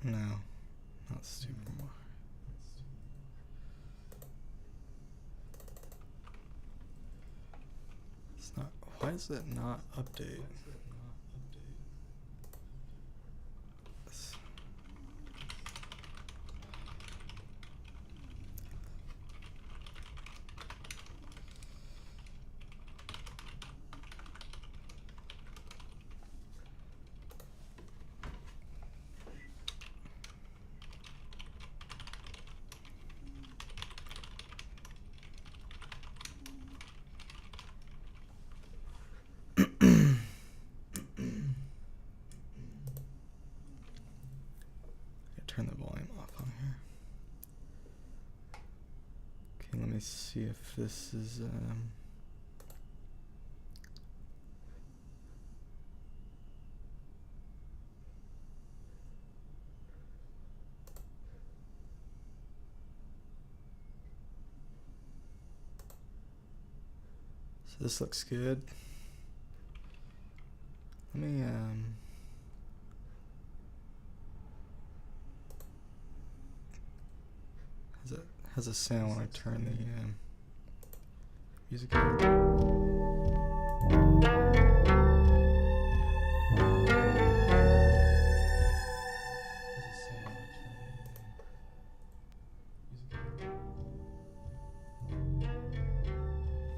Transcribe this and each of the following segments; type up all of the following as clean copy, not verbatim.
No, not stupid more. It's not. Why is it not update? Turn the volume off on here. Okay, let me see if this is so this looks good. Let me how's it sound when I turn the music on?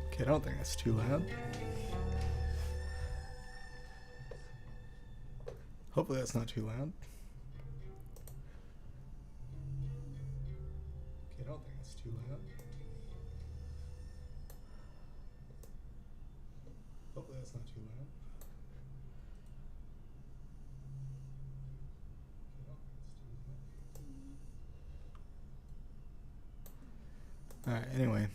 Okay, I don't think that's too loud. Hopefully that's not too loud. Okay, I don't think that's too loud. Hopefully that's not too loud. Alright, anyway.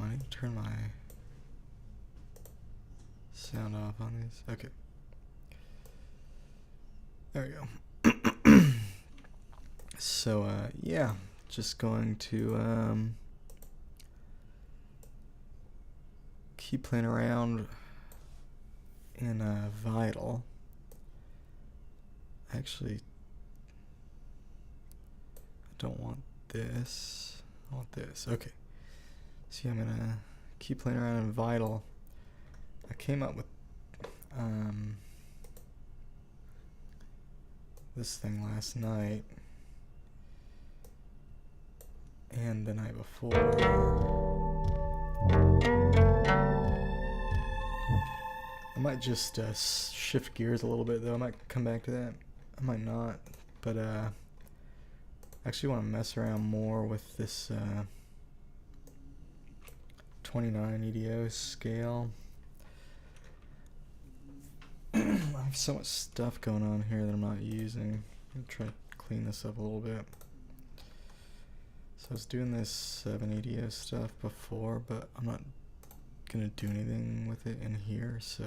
I need to turn my sound off on these. Okay. There we go. So, yeah, just going to keep playing around in Vital. Actually, I don't want this. I want this. Okay. See, I'm gonna keep playing around in Vital. I came up with this thing last night and the night before. I might just shift gears a little bit though. I might come back to that. I might not, but I actually want to mess around more with this 29 EDO scale. I have so much stuff going on here that I'm not using. I'm trying to clean this up a little bit. So I was doing this 7 EDO stuff before, but I'm not gonna do anything with it in here, so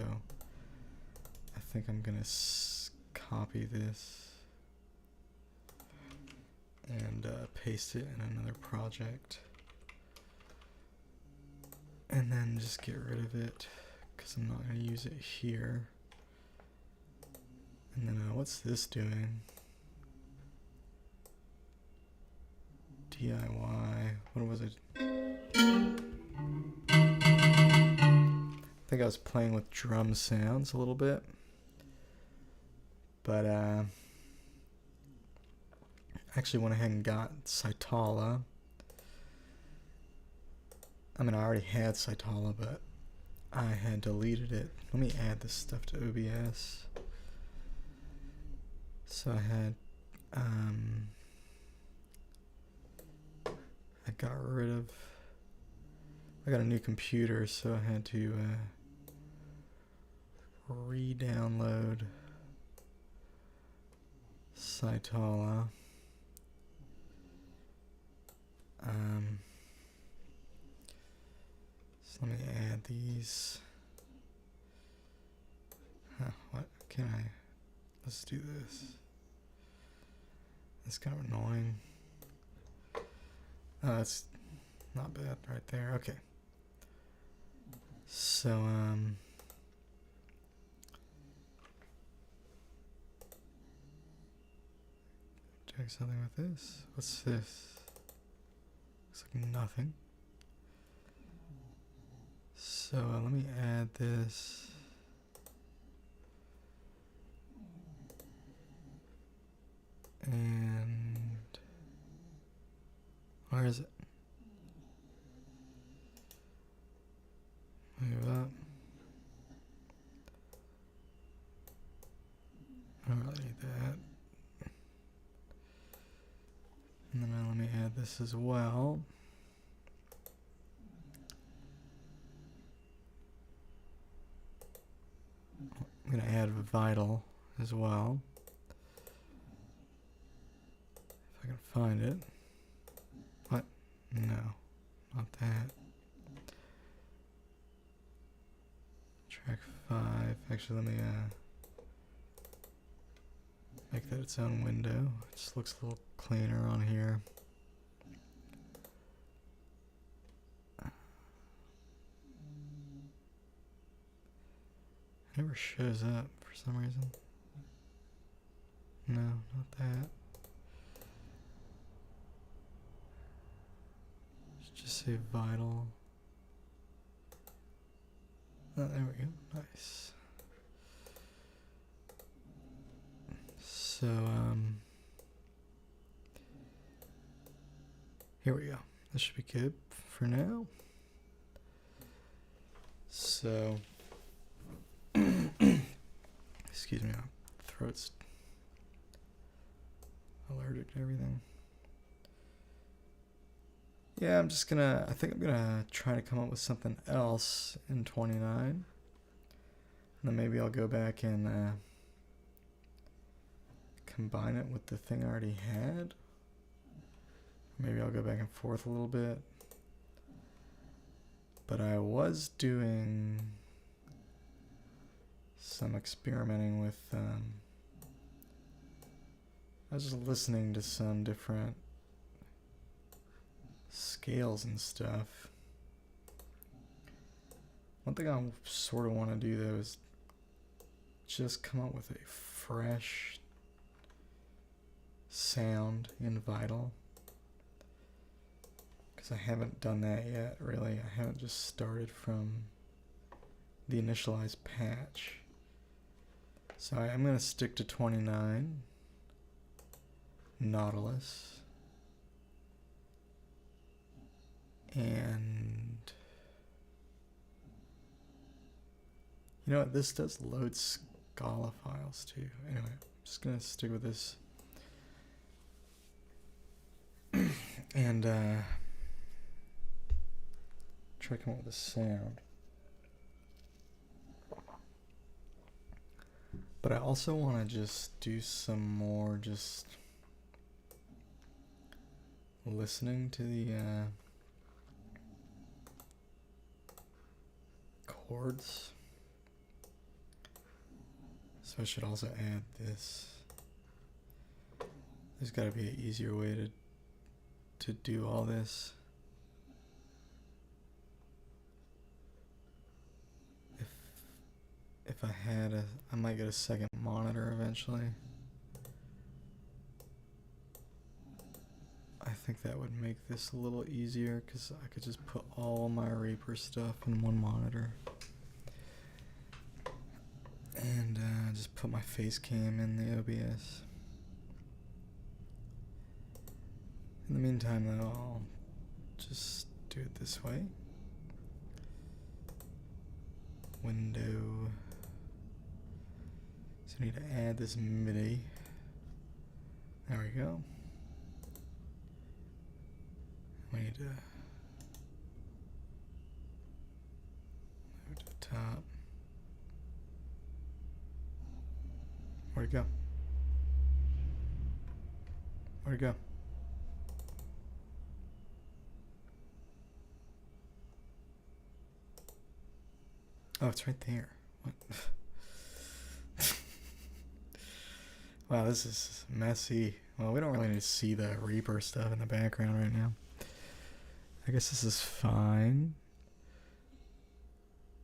I think I'm gonna copy this and paste it in another project. And then just get rid of it, because I'm not going to use it here. And then what's this doing? DIY, what was it? I think I was playing with drum sounds a little bit. But I actually went ahead and got Cytala. I mean, I already had Cytala, but I had deleted it. Let me add this stuff to OBS. So I had, I got rid of, I got a new computer, so I had to re-download Cytala. So let me add these. What can I? Let's do this. That's kind of annoying. Oh, that's not bad right there. Okay. So doing something with this. What's this? Looks like nothing. So let me add this. And where is it? Move up. I don't really need that. And then let me add this as well. I'm going to add vital as well. If I can find it. What? No, not that. Track 5. Actually, let me make that its own window. It just looks a little cleaner on here. It never shows up for some reason. No, not that. Just say vital. Oh, there we go. Nice. So, here we go. This should be good for now. So, excuse me, my throat's allergic to everything. Yeah, I think I'm gonna try to come up with something else in 29. And then maybe I'll go back and combine it with the thing I already had. Maybe I'll go back and forth a little bit. But I was doing some experimenting with, I was just listening to some different scales and stuff. One thing I sort of want to do though is just come up with a fresh sound in Vital, because I haven't done that yet really. I haven't just started from the initialized patch. So I'm going to stick to 29 Nautilus. And you know what, this does load Scala files too. Anyway, I'm just gonna stick with this and try to come up with a sound. But I also want to just do some more just listening to the chords. So I should also add this. There's got to be an easier way to do all this. If I had I might get a second monitor eventually. I think that would make this a little easier because I could just put all my Reaper stuff in one monitor. And just put my face cam in the OBS. In the meantime though, I'll just do it this way. Window. So I need to add this MIDI. There we go. We need to move to the top. Where'd it go? Where'd it go? Oh, it's right there. What? Wow, this is messy. Well, we don't really need to see the Reaper stuff in the background right now. I guess this is fine.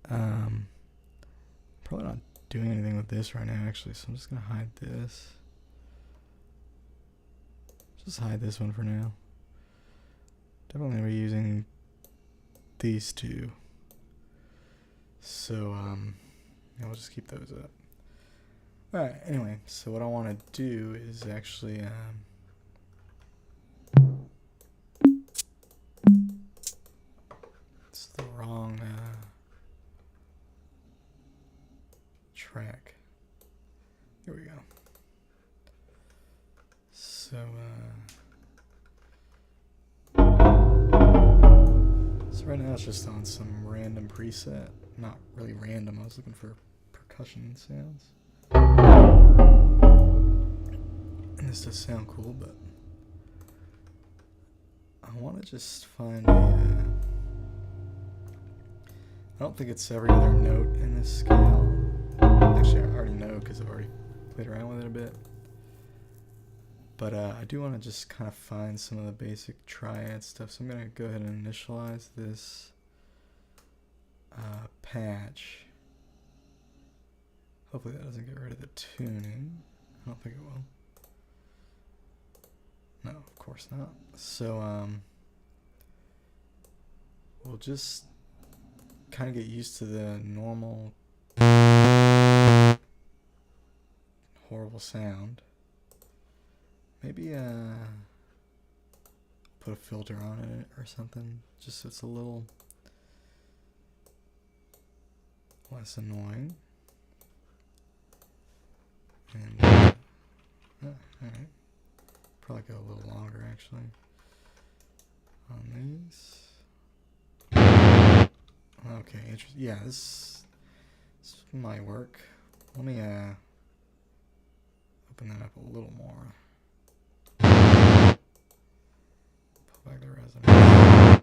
Probably not doing anything with this right now, actually, so I'm just gonna hide this. Just hide this one for now. Definitely gonna be using these two. So, yeah, we'll just keep those up. Alright, anyway, so what I want to do is actually, it's the wrong, track. Here we go. So, so right now it's just on some random preset. Not really random, I was looking for percussion sounds. And this does sound cool, but I want to just find a, I don't think it's every other note in this scale. Actually, I already know because I've already played around with it a bit. But I do want to just kind of find some of the basic triad stuff. So I'm going to go ahead and initialize this patch. Hopefully that doesn't get rid of the tuning. I don't think it will. No, of course not. So we'll just kind of get used to the normal horrible sound. Maybe put a filter on it or something, just so it's a little less annoying. And alright, probably go a little longer actually on these. Okay, interesting. Yeah, this might work. Let me open that up a little more. Pull back the resonance.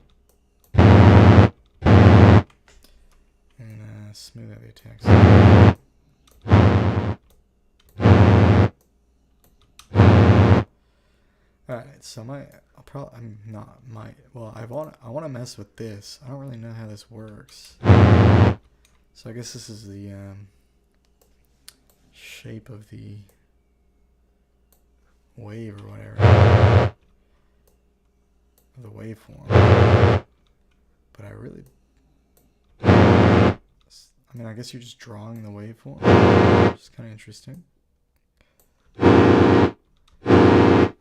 And smooth out the attacks. Alright, so I want to mess with this. I don't really know how this works. So I guess this is the shape of the wave or whatever. The waveform. But I guess you're just drawing the waveform, which is kind of interesting.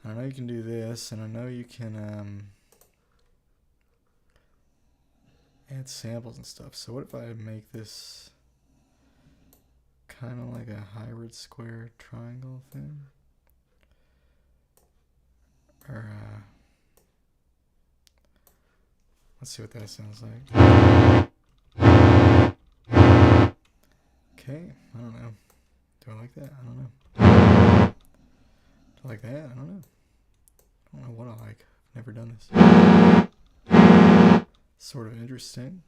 I know you can do this, and I know you can add samples and stuff. So what if I make this kind of like a hybrid square triangle thing? Or let's see what that sounds like. Okay, I don't know. Do I like that? I don't know. Do I like that? I don't know. I don't know what I like. I've never done this. Sort of interesting.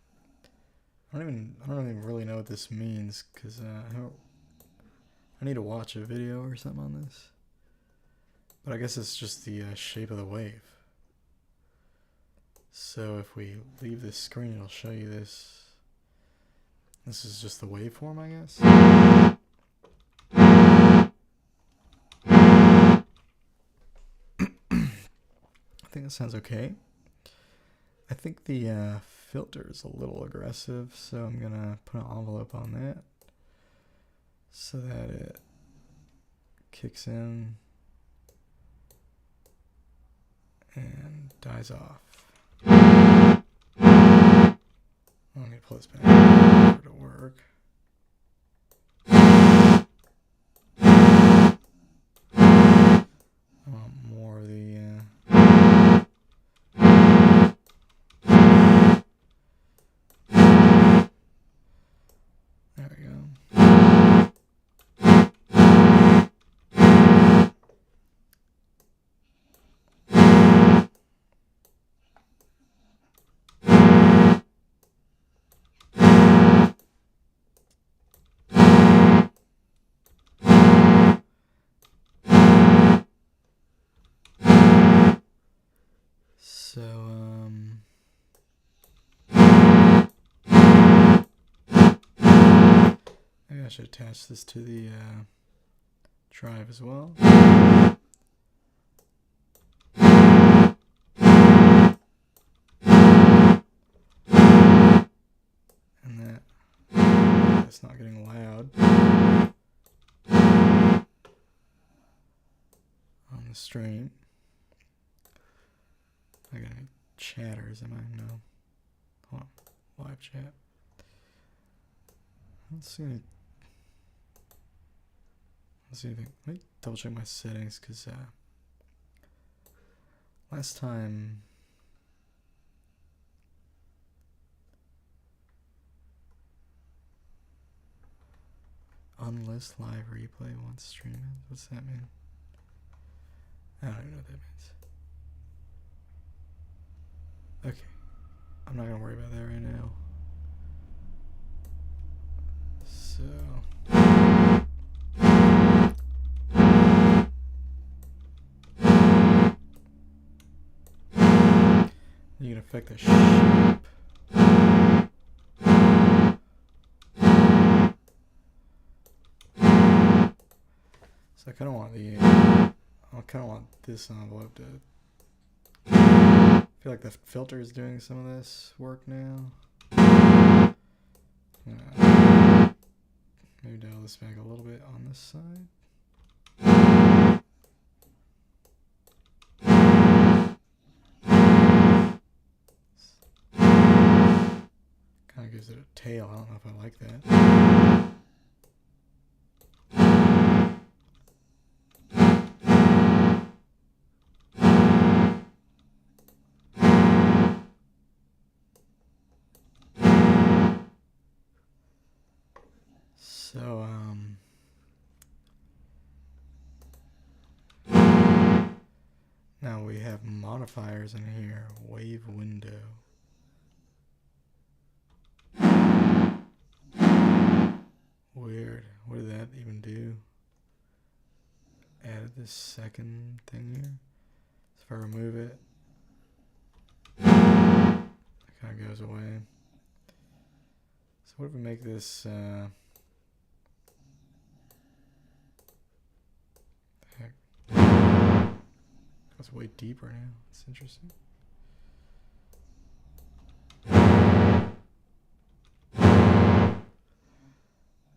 I don't even really know what this means because I need to watch a video or something on this. But I guess it's just the shape of the wave. So if we leave this screen, it'll show you this. This is just the waveform, I guess. I think that sounds okay. I think the filter is a little aggressive, so I'm gonna put an envelope on that so that it kicks in and dies off. I need to pull this back for it to work. I want more of the there we go. So, maybe I should attach this to the drive as well. stuff's not getting loud on the stream. I got any chatters? Am I? No. Hold on. Live chat. I don't see any. Let's see anything. Let me double check my settings because last time unlist live replay once streaming. What's that mean? I don't even know what that means. Okay, I'm not gonna worry about that right now. So you can affect the shape. So I kind of want I kind of want this envelope to. I feel like the filter is doing some of this work now. Maybe dial this back a little bit on this side. Kind of gives it a tail. I don't know if I like that. So, now we have modifiers in here. Wave window. Weird. What did that even do? Added this second thing here. So if I remove it, it kind of goes away. So what if we make this, heck. It's way deeper now. It's interesting.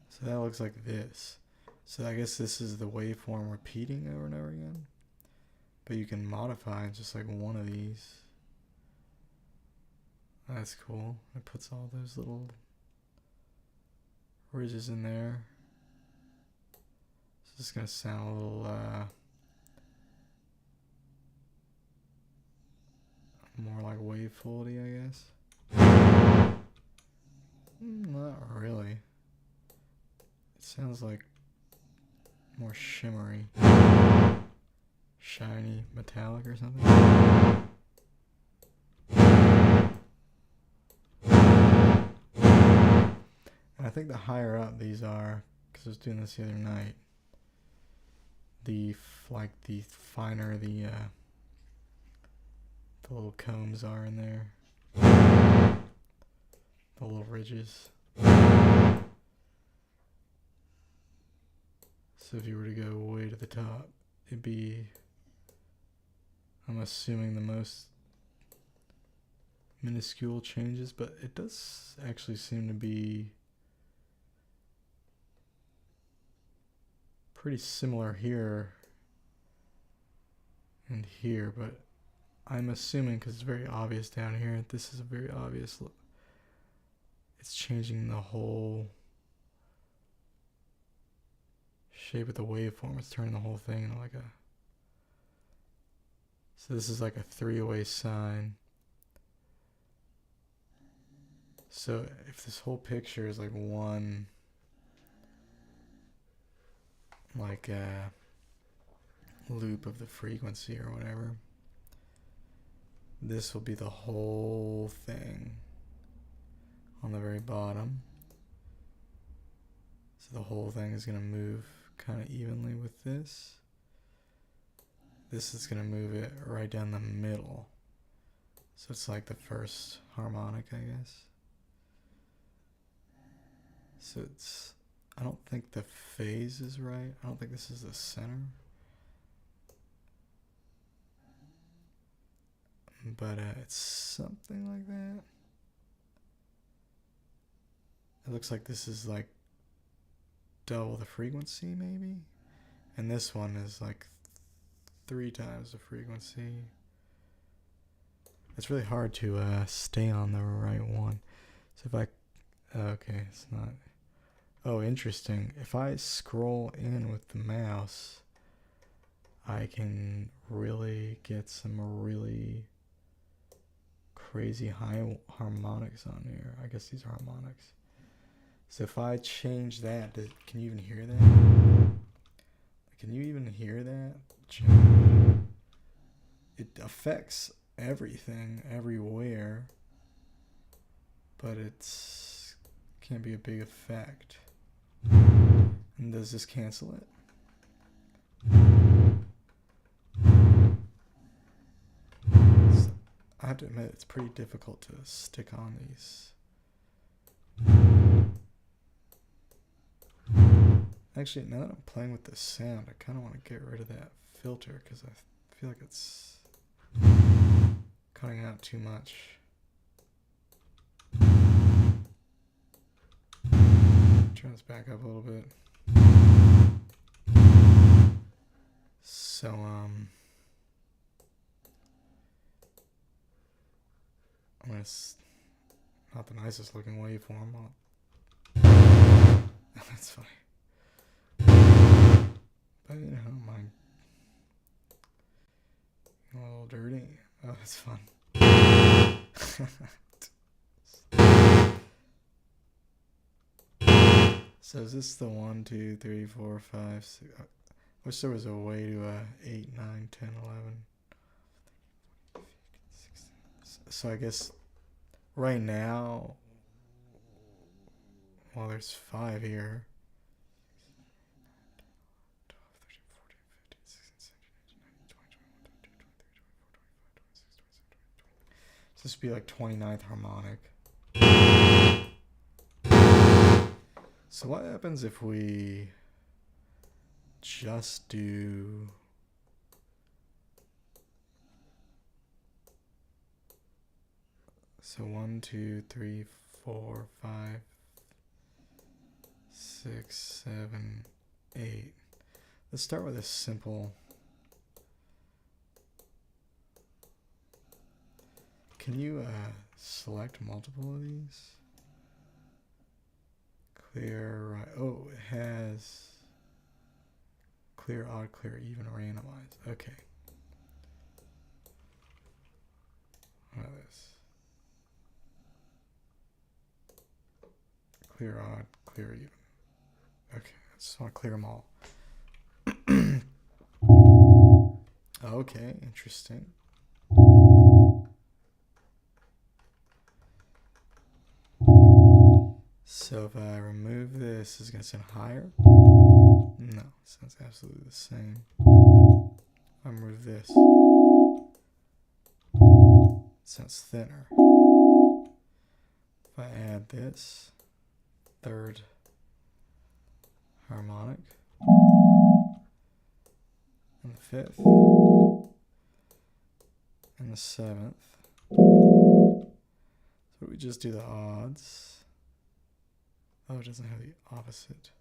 So that looks like this. So I guess this is the waveform repeating over and over again. But you can modify just like one of these. That's cool. It puts all those little ridges in there. So it's going to sound a little more like wavefoldy, I guess. Not really. It sounds like more shimmery, shiny, metallic or something. And I think the higher up these are, because I was doing this the other night, the finer the little combs are in there, the little ridges. So if you were to go way to the top, it'd be, I'm assuming, the most minuscule changes, but it does actually seem to be pretty similar here and here, but I'm assuming, because it's very obvious down here, this is a very obvious look. It's changing the whole shape of the waveform. It's turning the whole thing into like a, so this is like a three-way sine. So if this whole picture is like one, like a loop of the frequency or whatever, this will be the whole thing on the very bottom. So the whole thing is going to move kind of evenly with this. This is going to move it right down the middle. So it's like the first harmonic, I guess. So it's, I don't think the phase is right. I don't think this is the center. But it's something like that. It looks like this is like double the frequency maybe, and this one is like 3 times the frequency. It's really hard to stay on the right one. So if I, okay, it's not. Oh, interesting. If I scroll in with the mouse, I can really get some really crazy high harmonics on here. I guess these are harmonics. So if I change that, can you even hear that? Can you even hear that? It affects everything, everywhere, but it's can't be a big effect. And does this cancel it? So I have to admit, it's pretty difficult to stick on these. Actually, now that I'm playing with the sound, I kind of want to get rid of that filter because I feel like it's cutting out too much. Turn this back up a little bit. So, I'm gonna, not the nicest looking waveform. That's funny. But you know, I don't mind. A little dirty. Oh, that's fun. So is this the 1, 2, 3, 4, 5, 6? I wish there was a way to 8, 9, 10, 11. So I guess right now, well, there's 5 here. 12, 13, 14, 15, 16, 17, 18, 19, 20, 21, 22, 23, 24, 25, 26, 27, 28, 29. So this would be like 29th harmonic. So what happens if we just do so 1, 2, 3, 4, 5, 6, 7, 8. Let's start with a simple. Can you select multiple of these? Clear, right. Oh, it has clear, odd, clear, even, randomized. Okay. What is this? Clear, odd, clear, even. Okay, I just want to clear them all. Okay, interesting. So if I remove this, is it going to sound higher? No, it sounds absolutely the same. If I remove this, it sounds thinner. If I add this, 3rd harmonic, and the 5th, and the 7th. So we just do the odds. Oh, it doesn't have the opposite.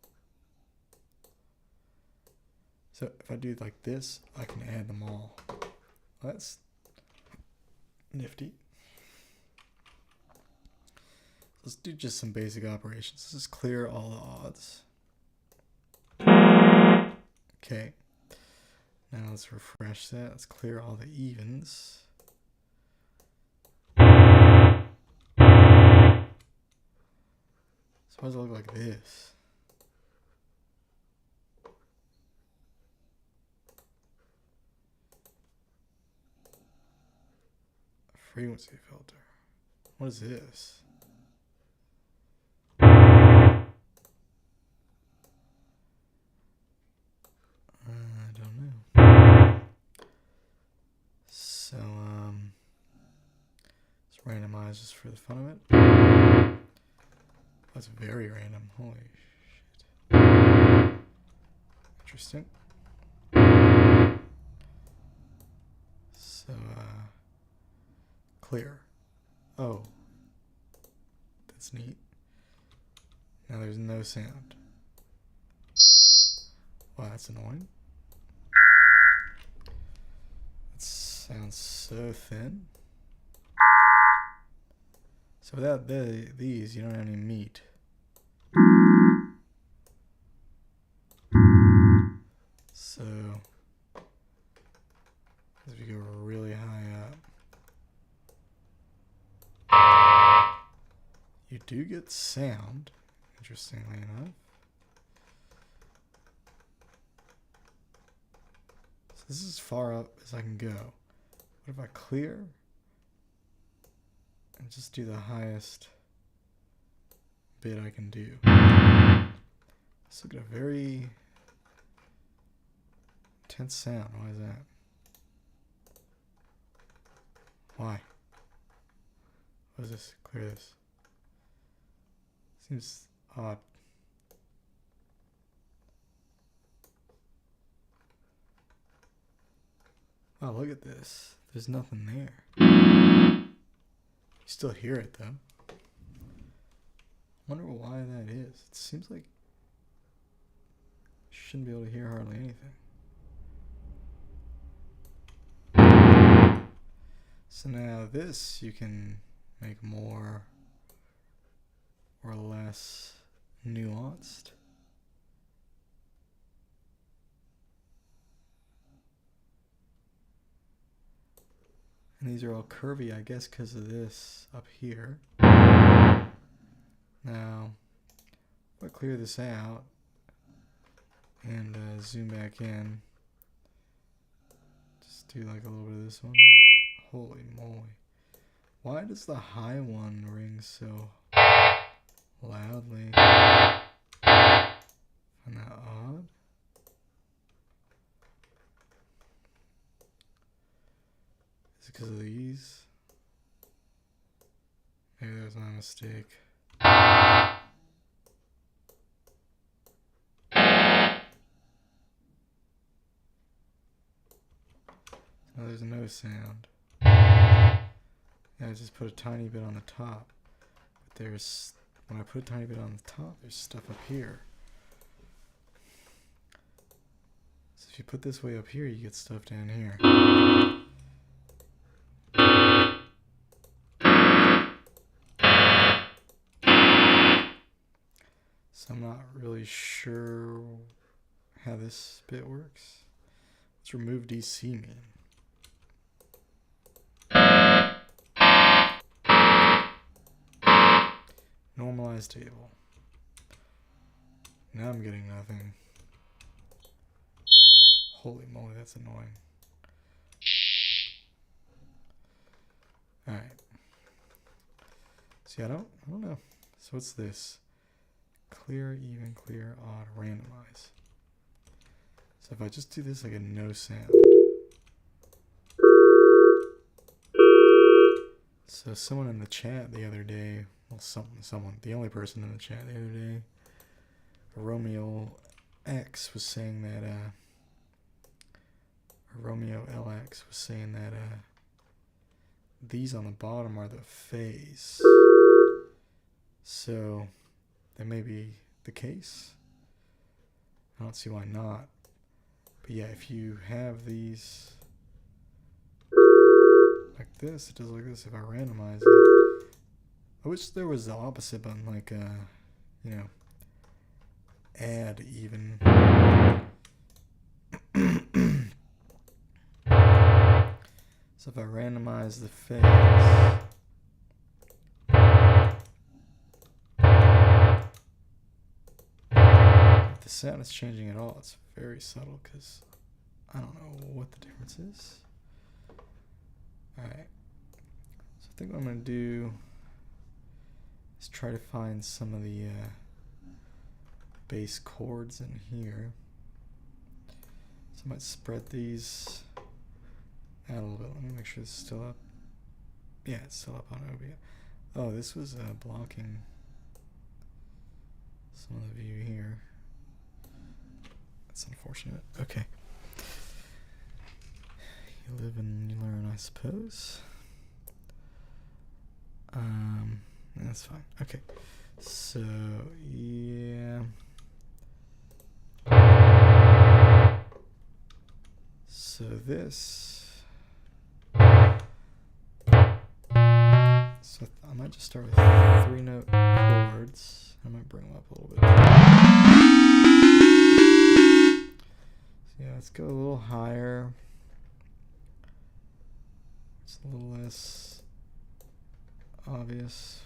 So if I do like this, I can add them all. That's nifty. Let's do just some basic operations. Let's just clear all the odds. Okay. Now let's refresh that. Let's clear all the evens. So why does it look like this? A frequency filter. What is this? I don't know. So, let's randomize just for the fun of it. That's very random. Holy shit. Interesting. So, clear. Oh. That's neat. Now there's no sound. Wow, that's annoying. That sounds so thin. So without these, you don't have any meat. So as we go really high up, you do get sound, interestingly enough. So this is as far up as I can go. What if I clear and just do the highest bit I can do? Let's look at a very intense sound. Why is that? Why? What is this? Clear this. Seems odd. Wow, look at this. There's nothing there. You still hear it though. Wonder why that is. It seems like you shouldn't be able to hear hardly anything. So now this you can make more or less nuanced. And these are all curvy, I guess, because of this up here. Now, if I clear this out and zoom back in, just do like a little bit of this one. Holy moly. Why does the high one ring so loudly? Isn't that odd? Is it because of these? Maybe that was my mistake. Now there's no sound. Yeah, I just put a tiny bit on the top. But there's, when I put a tiny bit on the top, there's stuff up here. So if you put this way up here, you get stuff down here. So I'm not really sure how this bit works. Let's remove DC mean. Normalize table. Now I'm getting nothing. Holy moly, that's annoying. Alright. See, I don't know. So what's this? Clear, even, clear, odd, randomize. So if I just do this like a no sound. So someone in the chat the other day, well, someone, the only person in the chat the other day, Romeo X was saying that, or Romeo LX was saying that, these on the bottom are the phase. So that may be the case. I don't see why not. But yeah, if you have these like this, it does like this. If I randomize it, I wish there was the opposite button, like you know, add even. So if I randomize the phase, if the sound is changing at all, it's very subtle because I don't know what the difference is. Alright, so I think what I'm going to do is try to find some of the bass chords in here. So I might spread these out a little bit. Let me make sure this is still up. Yeah, it's still up on OBS. Oh, this was blocking some of the view here. That's unfortunate. Okay. You live and you learn, I suppose. That's fine. Okay. So, yeah. So this, so I might just start with 3-note chords. I might bring them up a little bit. So yeah, let's go a little higher. It's a little less obvious.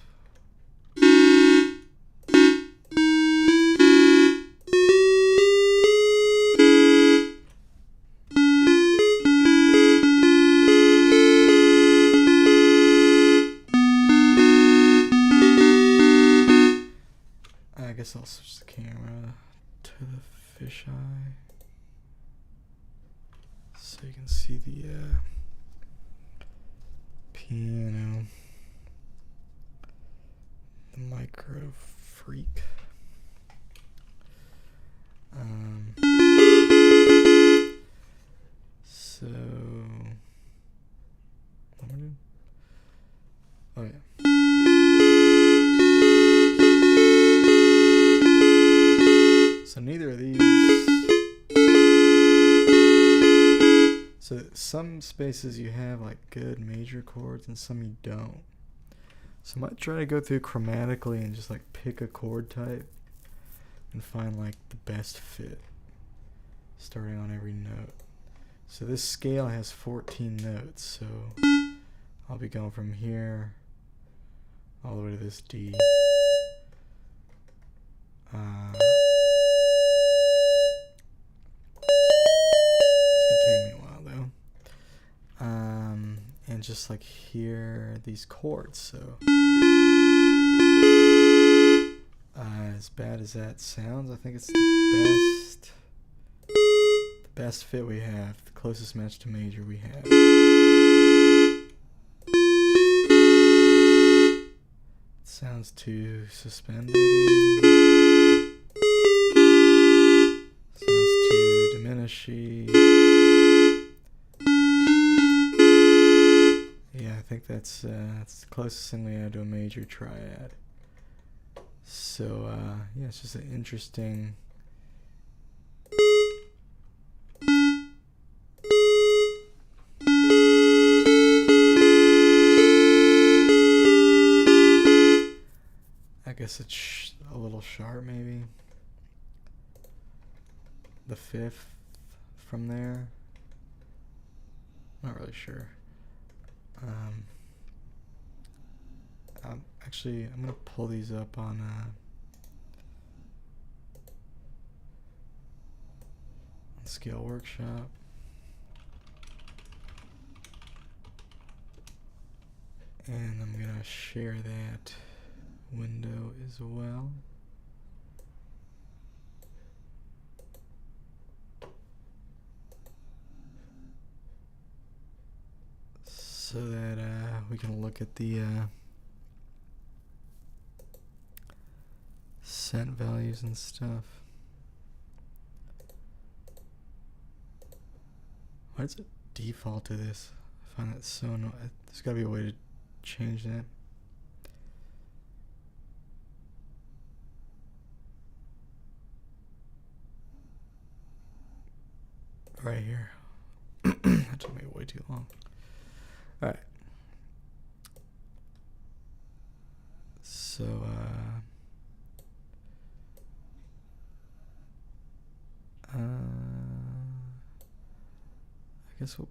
I guess I'll switch the camera to the fisheye so you can see the piano, the micro freak. So what am I doing? Oh yeah. So neither of these. So some spaces you have like good major chords and some you don't. So I might try to go through chromatically and just like pick a chord type and find like the best fit starting on every note. So this scale has 14 notes, so I'll be going from here all the way to this D. And just like hear these chords. So as bad as that sounds, I think it's the best fit we have, the closest match to major we have. It sounds too suspended. Sounds too diminishing. Yeah, I think that's the closest thing we have to a major triad. So yeah, it's just an interesting I guess it's a little sharp maybe. The fifth from there. Not really sure. Actually, I'm gonna pull these up on Scale Workshop. And I'm gonna share that window as well. So that we can look at the cent values and stuff. Why does it default to this? I find that so annoying. There's gotta be a way to change that. Right here. That took me way too long. Alright. So, I guess we'll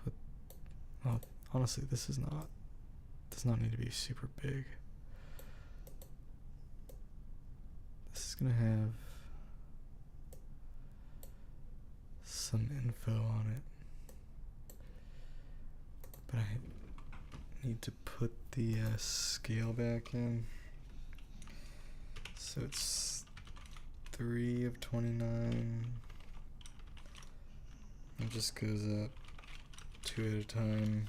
put, well, honestly, this does not need to be super big. This is gonna have some info on it, but I need to put the scale back in. So it's 3 of 29. It just goes up 2 at a time.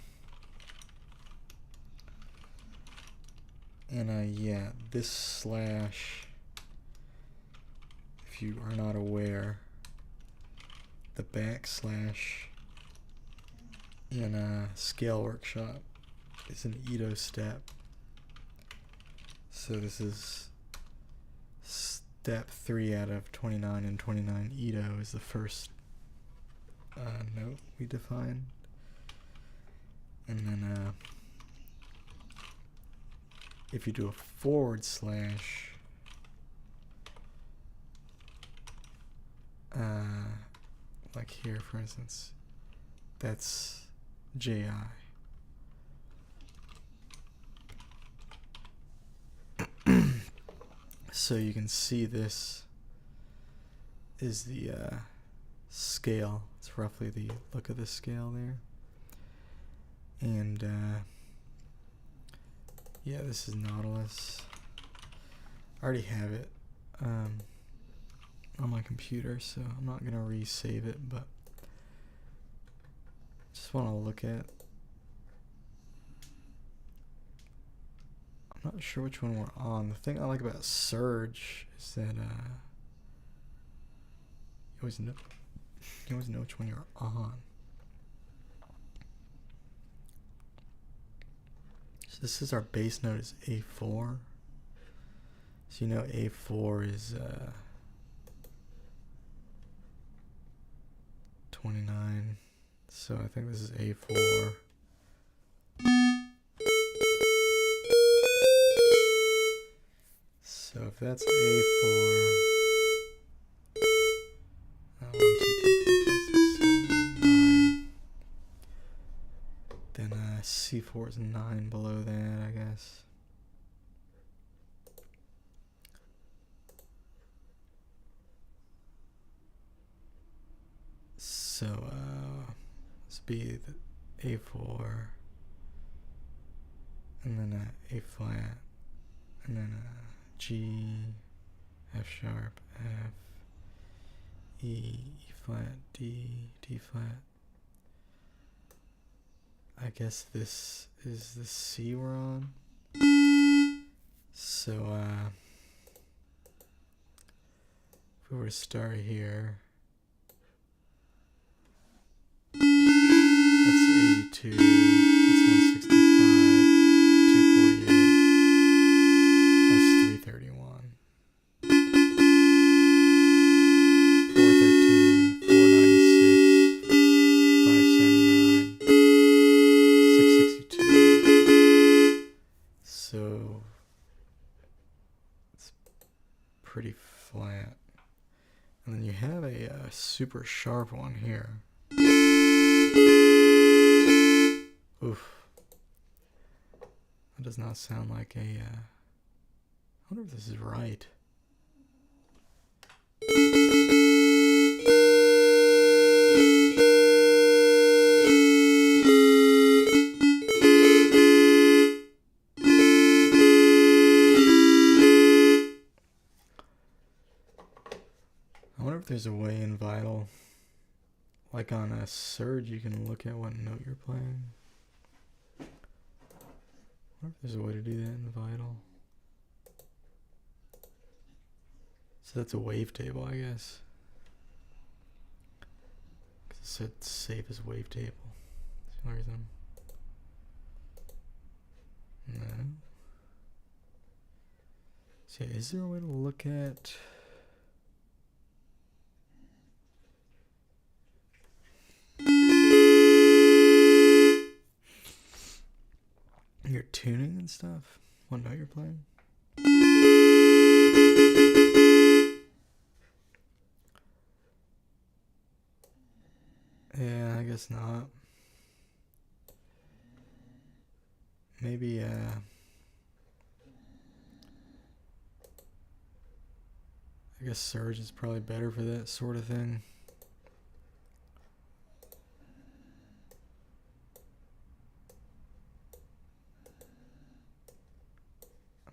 And yeah, this slash, if you are not aware, the backslash in Scale Workshop is an Edo step. So this is step 3 out of 29, and 29 Edo is the first note we defined. And then if you do a /, like here for instance, that's JI. So you can see this is the scale. It's roughly the look of the scale there. And yeah, this is Nautilus. I already have it on my computer, so I'm not gonna resave it, but just want to look at. I'm not sure which one we're on. The thing I like about Surge is that you always know which one you're on. So this is our base note is A4. So you know A4 is 29. So I think this is A4. So if that's A4, 1, 2, 3, 4, 5, 6, 7, 8, 9. Then C4 is 9 below that, I guess. So let's be the A4, and then A flat, and then G, F sharp, F, E, E flat, D, D flat. I guess this is the C we're on. So if we were to start here, that's 82, that's 165, 248, that's 331, 413, 496, 579, 662. So it's pretty flat. And then you have a super sharp one here. Oof. That does not sound like a, I wonder if this is right. I wonder if there's a way in Vital, like on a Surge, you can look at what note you're playing. I wonder if there's a way to do that in Vital. So that's a wavetable, I guess. Because it said save as wavetable. That's the only reason. No. So yeah, is there a way to look at your tuning and stuff? What note you're playing? Yeah, I guess not. Maybe I guess Surge is probably better for that sort of thing.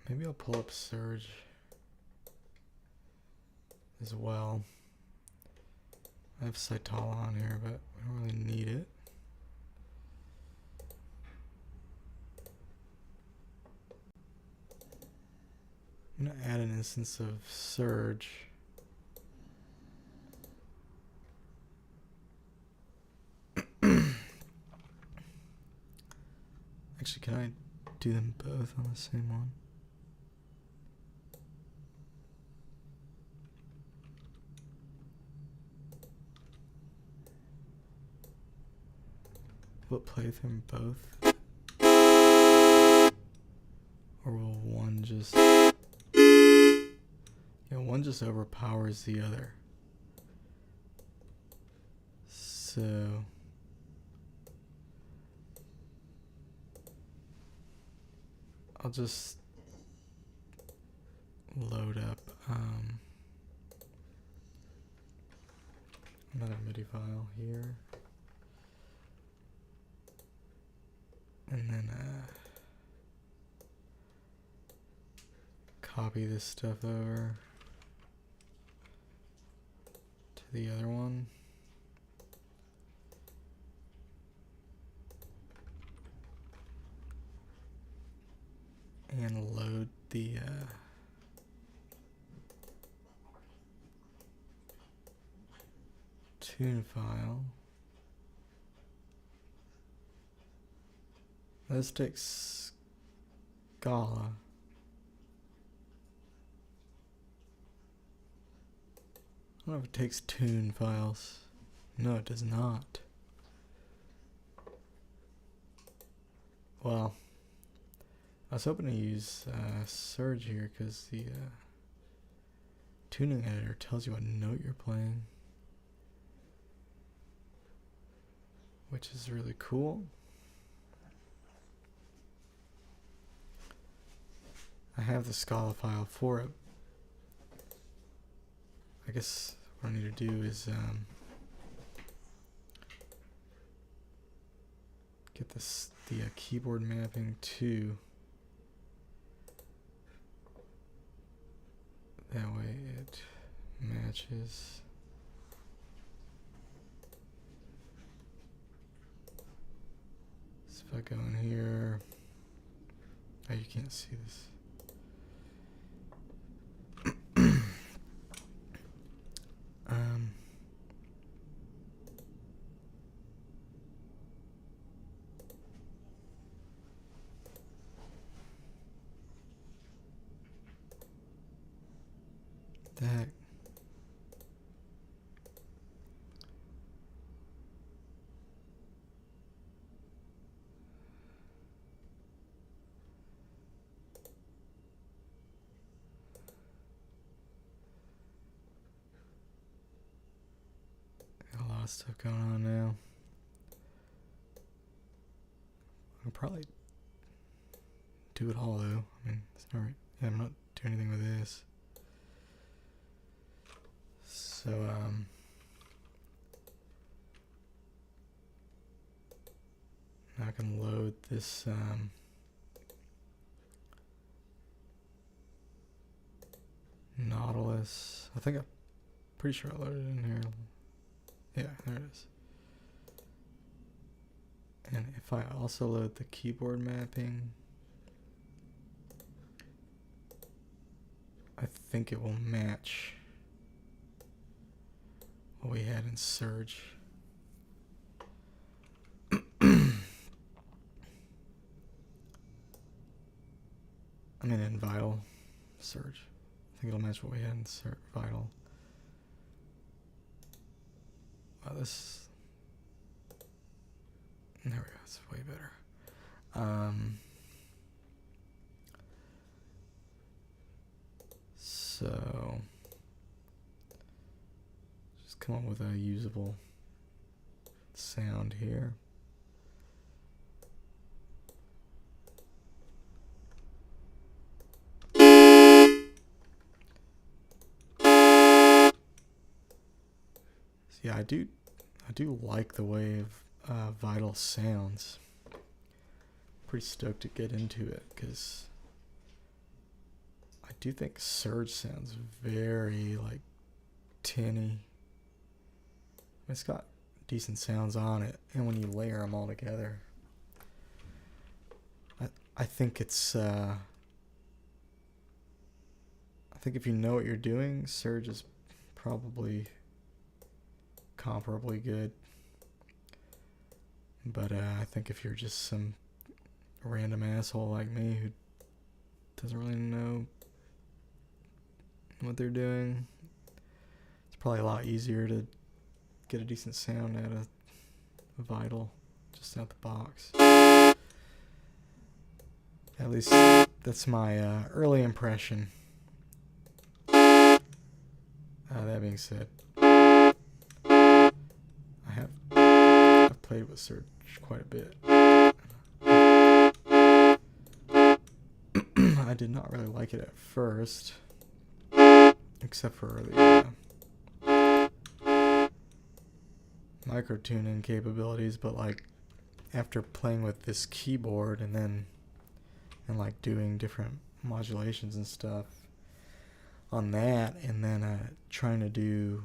Maybe I'll pull up Surge as well. I have Cytala on here, but we don't really need it. I'm gonna add an instance of Surge. Actually, can I do them both on the same one? split play them both? Or will one just... Yeah, one just overpowers the other. So... I'll just load up another MIDI file here. And then copy this stuff over to the other one. And load the tune file. Let's take Scala. I don't know if it takes tune files. No, it does not. Well, I was hoping to use Surge here because the tuning editor tells you what note you're playing, which is really cool. I have the Scala file for it. I guess what I need to do is get the keyboard mapping to. That way it matches. So if I go in here, oh, you can't see this. The heck? Got a lot of stuff going on now. I'll probably do it all though. I mean, it's not right. Yeah, I'm not doing anything with this. So, now I can load this, Nautilus. I think I'm pretty sure I loaded it in here. Yeah, there it is. And if I also load the keyboard mapping, I think it will match what we had in Surge. I mean in Vital Surge. I think it'll match what we had in Vital. Wow, this... There we go, it's way better. So... just come up with a usable sound here. Yeah, I do like the way Vital sounds. Pretty stoked to get into it because I do think Surge sounds very like tinny. It's got decent sounds on it, and when you layer them all together, I think it's I think if you know what you're doing, Surge is probably comparably good, but I think if you're just some random asshole like me who doesn't really know what they're doing, it's probably a lot easier to get a decent sound out of Vital just out the box. At least that's my early impression. That being said, I've played with Surge quite a bit. I did not really like it at first, except for the microtuning capabilities, but like after playing with this keyboard and like doing different modulations and stuff on that, and then trying to do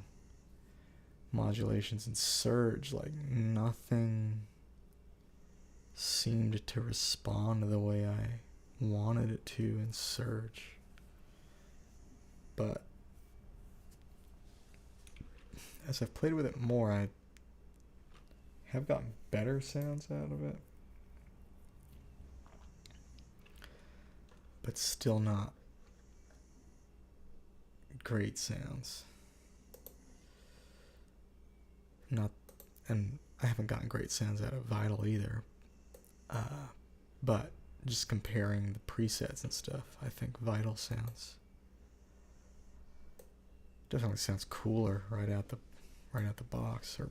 modulations in Surge, like nothing seemed to respond the way I wanted it to in Surge. But as I've played with it more, I have gotten better sounds out of it, but still not great sounds. And I haven't gotten great sounds out of Vital either. But just comparing the presets and stuff, I think Vital definitely sounds cooler right out the box, or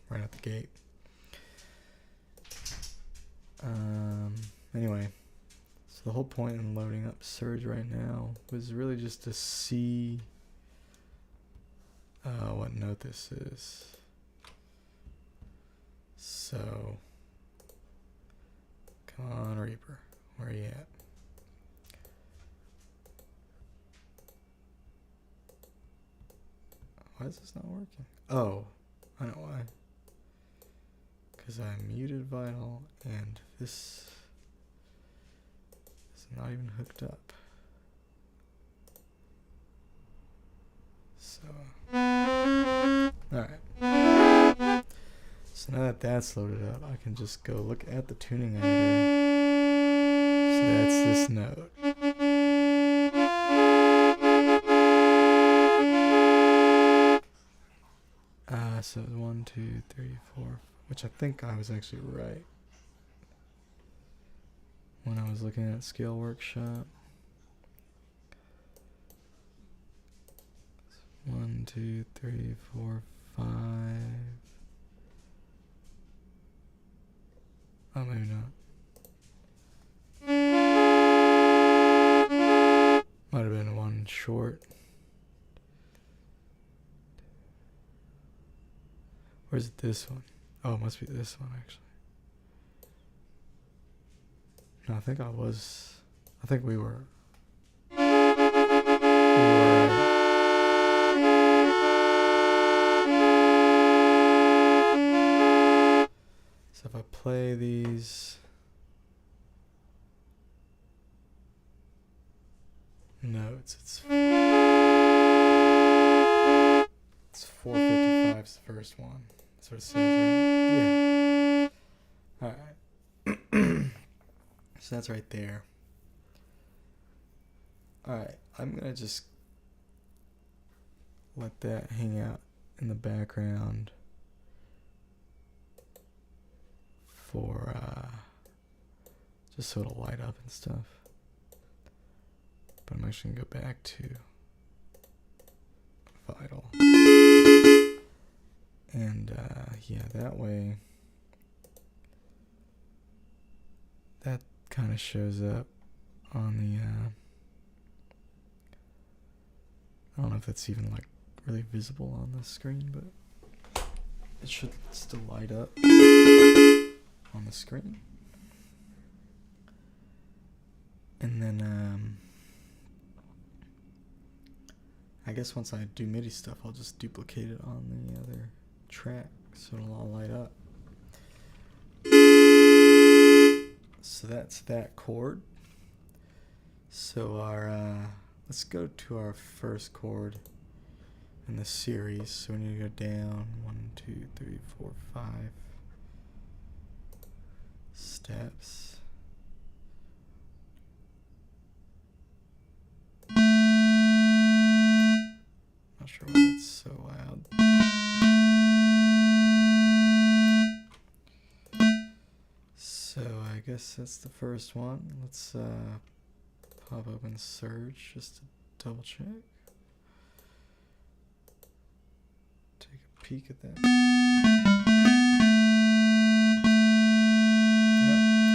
right out the gate. Anyway, so the whole point in loading up Surge right now was really just to see what note this is. So, come on, Reaper, where are you at? Why is this not working? Oh, I know why. Because I muted Vital and this is not even hooked up. So, alright. So now that that's loaded up, I can just go look at the tuning editor. So that's this note. So 1, 2, 3, 4, which I think I was actually right when I was looking at Scale Workshop. 1, 2, 3, 4, 5. Oh, maybe not. Might have been one short. Where's this one? Oh, it must be this one, actually. No, I think we were. So if I play these notes, it's 455 is the first one. That's what it says, right? Yeah. Alright. So that's right there. Alright, I'm gonna just let that hang out in the background for just so it'll light up and stuff. But I'm actually gonna go back to Vital. And yeah, that way that kind of shows up on the I don't know if that's even like really visible on the screen, but it should still light up on the screen. And then I guess once I do MIDI stuff, I'll just duplicate it on the other track so it'll all light up. So that's that chord. So our let's go to our first chord in the series. So we need to go down 1, 2, 3, 4, 5 steps. Not sure why that's so loud. guess that's the first one. Let's pop open Surge just to double check. Take a peek at that. Yep,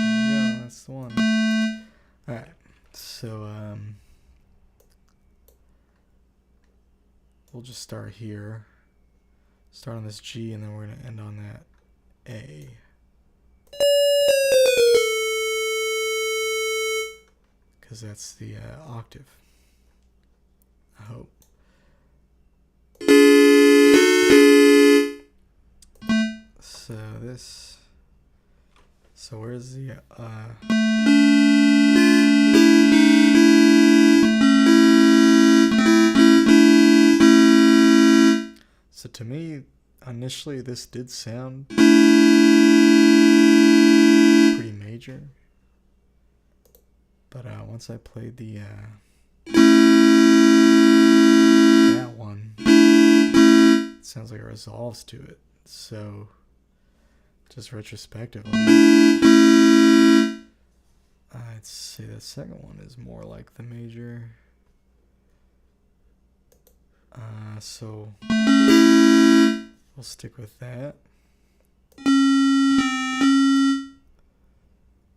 there you go, that's the one. Alright, so we'll just start here. Start on this G and then we're going to end on that A. Because that's the octave. I hope. So this. So where's the So to me, initially this did sound pretty major. But once I played the that one, it sounds like it resolves to it. So just retrospectively, I'd say the second one is more like the major. So we'll stick with that.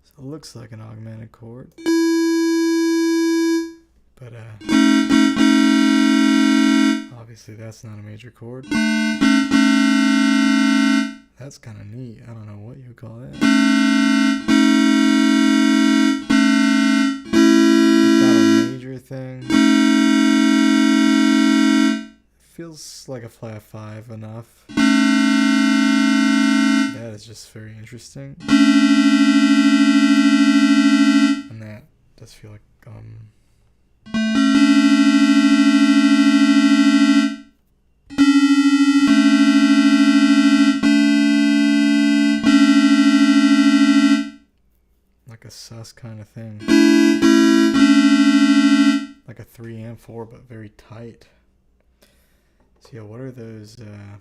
So it looks like an augmented chord. But obviously that's not a major chord. That's kind of neat. I don't know what you would call that. It's not a major thing. Feels like a flat 5 enough. That is just very interesting. And that does feel like like a sus kind of thing. Like a 3 and 4, but very tight. So yeah, what are those that's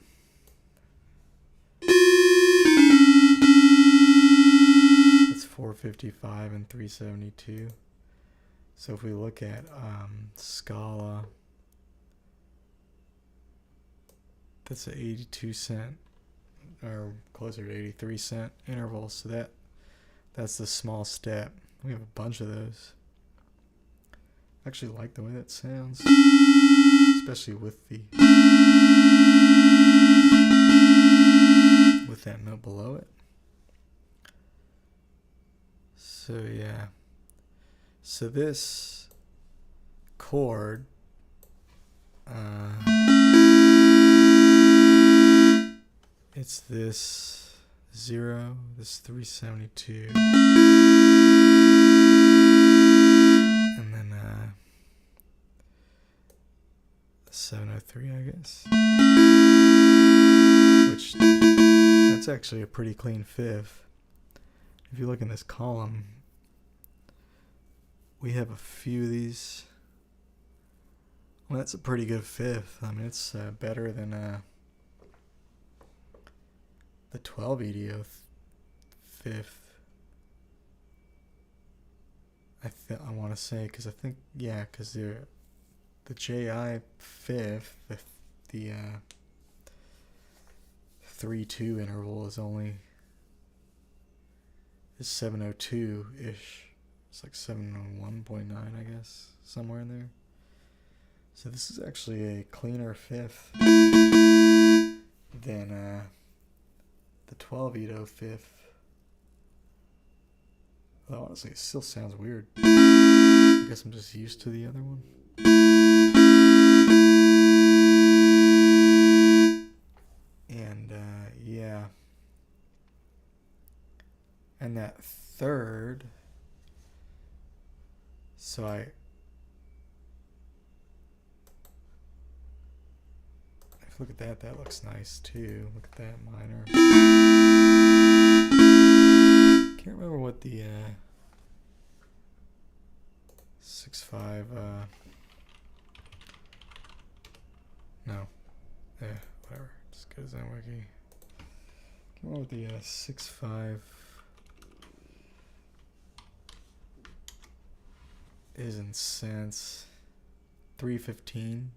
455 and 372. So if we look at Scala, that's an 82 cent or closer to 83 cent interval. So that's the small step. We have a bunch of those. I actually like the way that sounds, especially with that note below it. So yeah. So this chord it's this 0, this 372, and then 703, I guess. Which that's actually a pretty clean fifth. If you look in this column, we have a few of these. Well, that's a pretty good fifth. I mean, it's better than the 12 EDO fifth. I want to say, because I think, yeah, because the JI fifth, the 3-2 interval is 702-ish. It's like 701.9, I guess, somewhere in there. So this is actually a cleaner fifth than the 12 EDO fifth. Though honestly, it still sounds weird. I guess I'm just used to the other one. And yeah. And that third, so if you look at that, that looks nice too. Look at that minor. Can't remember what the 6/5 no. Whatever. Just go to Zenwiki. Can't remember what the 6/5 is intense. 315.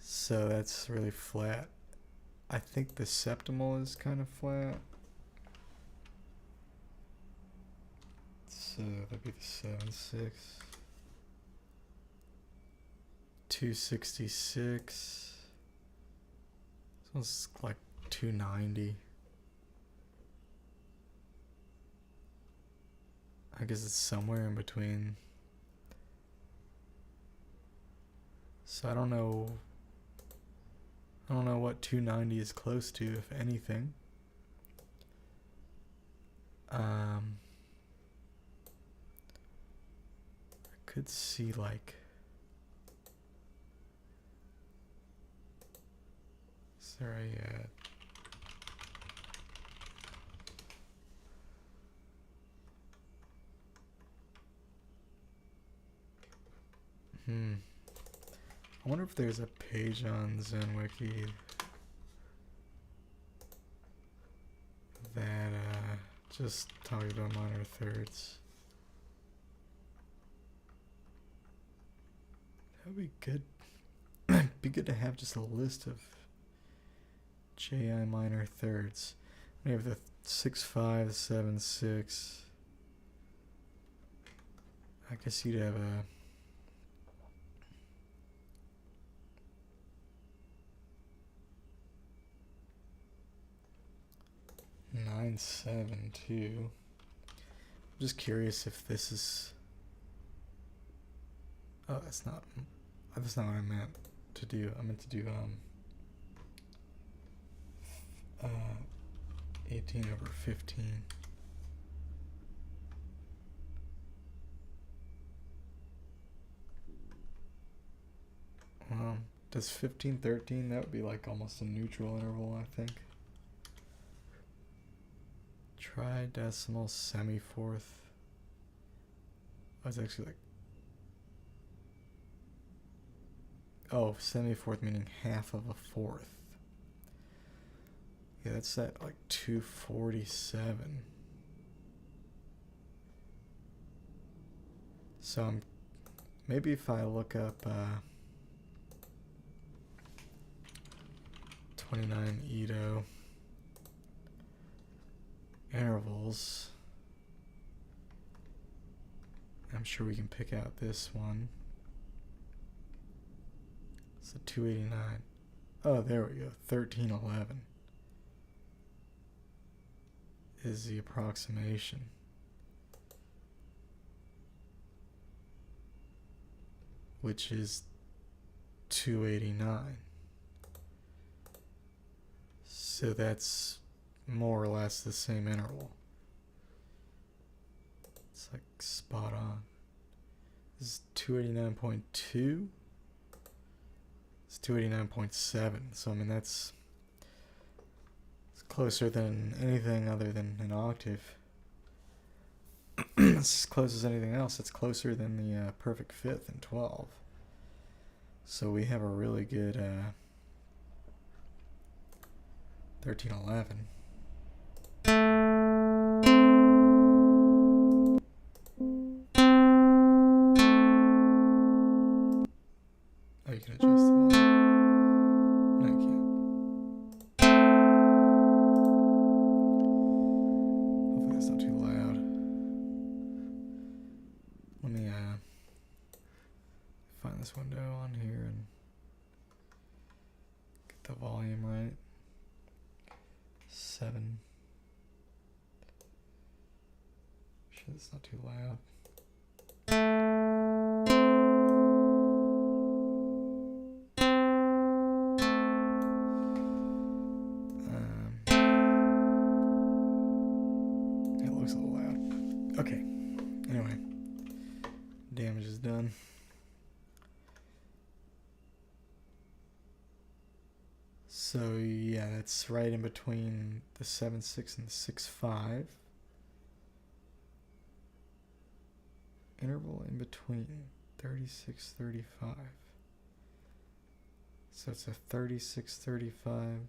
So that's really flat. I think the septimal is kind of flat. So that'd be the 7.6. 266. So it's like 290. I guess it's somewhere in between. So I don't know what 290 is close to, if anything. I could see like, is there a I wonder if there's a page on ZenWiki that just talks about minor thirds. That would be good. Be good to have just a list of JI minor thirds. We have the 6.5, 7.6. I guess you'd have a 9.7 too. I'm just curious if this is. Oh, that's not what I meant to do. I meant to do 18/15. Does 15/13? That would be like almost a neutral interval, I think. Tridecimal semi-fourth. Oh, it's actually like. Oh, semi-fourth meaning half of a fourth. Yeah, that's at like 247. So maybe if I look up 29 Ito intervals, I'm sure we can pick out this one. It's a 289. Oh, there we go. 1311 is the approximation. Which is 289. So that's more or less the same interval. It's like spot on. This is 289.2. It's 289.7. So I mean it's closer than anything other than an octave. It's as close as anything else. It's closer than the perfect fifth in 12. So we have a really good 1311. Oh, you can adjust the volume. No, you can't. Hopefully that's not too loud. Let me find this window on here and get the volume right. 7. Shit, it's not too loud. It looks a little loud. Okay. Anyway, damage is done. So yeah, that's right in between the 7.6 and the 6.5. Interval in between 36.35. So it's a 36.35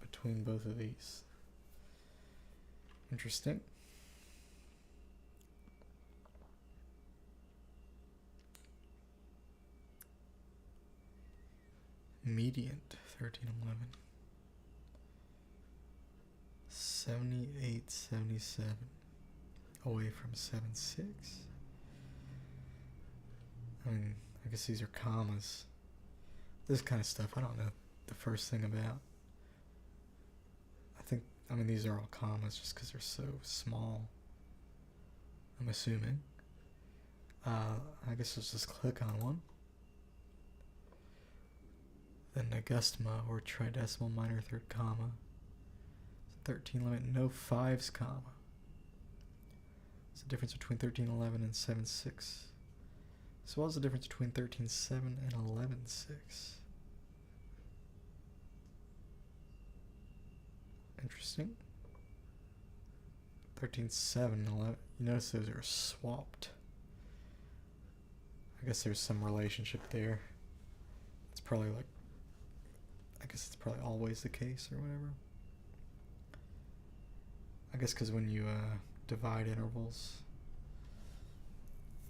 between both of these. Interesting. Median 1311. 7877. Away from 76. I mean, I guess these are commas. This kind of stuff I don't know the first thing about. I mean, these are all commas just because they're so small. I'm assuming. I guess let's just click on one. Then Negustma or tridecimal minor third comma. 13 limit, no fives comma. It's the difference between 1311 and 76. As well as the difference between 13.7 and 11.6. Interesting. 13.7 and 11. You notice those are swapped. I guess there's some relationship there. It's probably like, I guess it's probably always the case or whatever. I guess because when you divide intervals,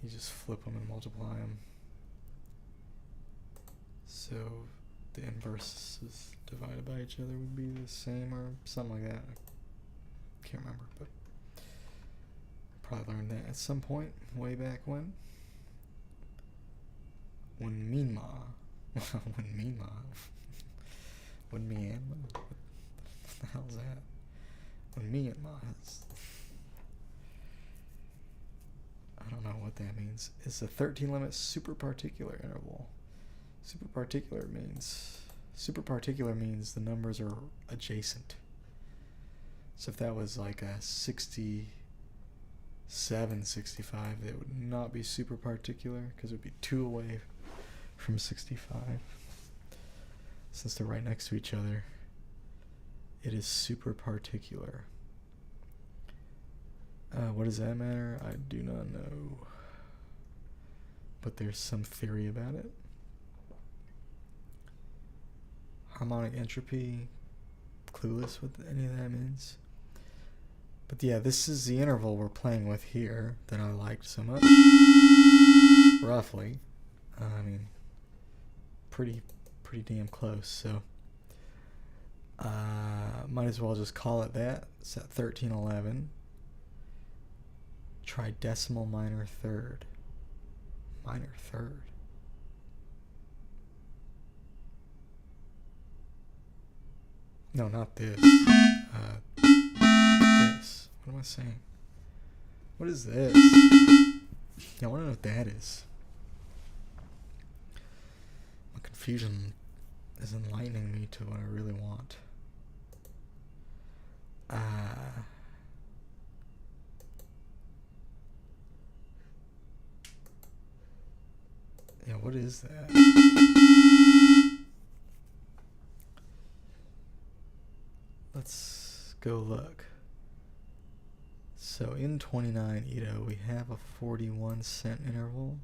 you just flip them and multiply them. So the inverses divided by each other would be the same or something like that. I can't remember, but probably learned that at some point way back when. When Myanmar, what the hell's that? When Myanmar has, I don't know what that means. It's a 13 limit superparticular interval. Superparticular means the numbers are adjacent. So if that was like a 67, 65, that would not be superparticular because it would be 2 away from 65. Since they're right next to each other, it is superparticular. What does that matter? I do not know. But there's some theory about it. Harmonic entropy, clueless what any of that means. But yeah, this is the interval we're playing with here that I liked so much. Roughly. I mean, pretty damn close, so might as well just call it that. It's at 1311. Tridecimal minor third. Minor third. No, not this. This. What am I saying? What is this? I want to know what that is. My confusion is enlightening me to what I really want. Yeah, what is that? Let's go look. So in 29 Ito, we have a 41-cent interval.